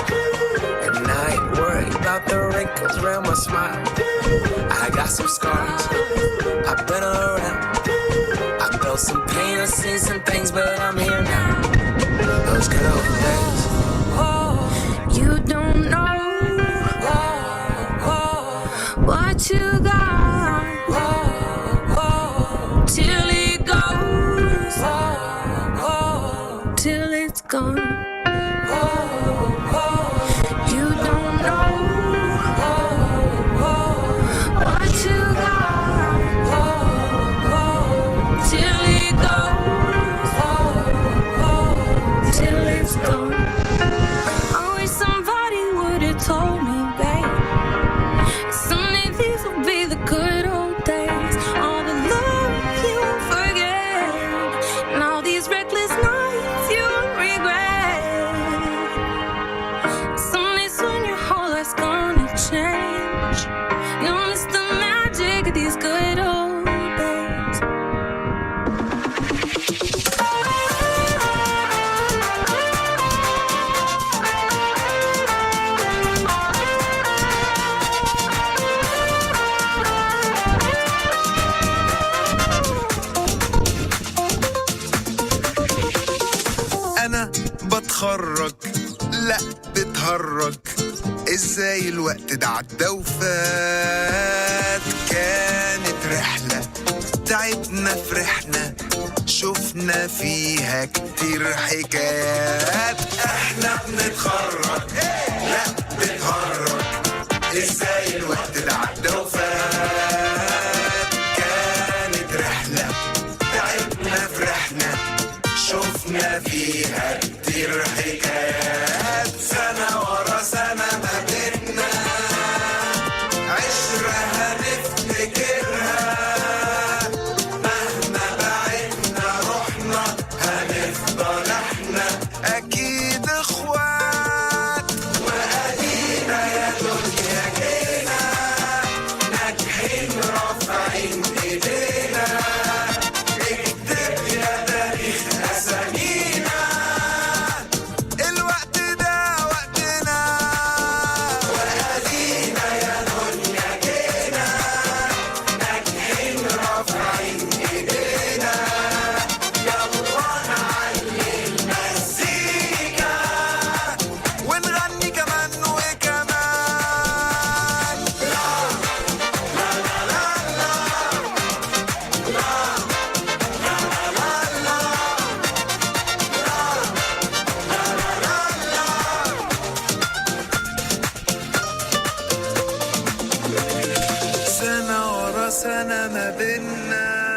And I ain't worried about the wrinkles around my smile. I got some scars. I've been around. I felt some pain, I've seen some things, but I'm here now. Those good old days. You don't know what you got till it goes, till it's gone. You don't know what you got till it goes, till it's gone. I wish somebody would have told me, babe, someday these will be the good old days. All the love you won't forget, and all these reckless nights you won't regret. Someday soon your whole life's gonna change. You'll miss the magic of these good old days. أنا بتخرج لا بتهرج ازاي الوقت ده عدى وفات كانت رحلة تعبنا فرحنا شفنا فيها كتير حكايات احنا بنتخرج لا بتهرج ازاي الوقت ده عدى وفات كانت رحلة تعبنا فرحنا شفنا فيها كتير حكايات سنة ورا سنة ما بينا عشرة هنفتكرها مهما بعدنا رحنا هنفضل احنا أكيد اخوات وأدينا يا دنيا جينا ناجحين رافعين ايدينا اكتب يا تاريخ أسامينا الوقت ما بينا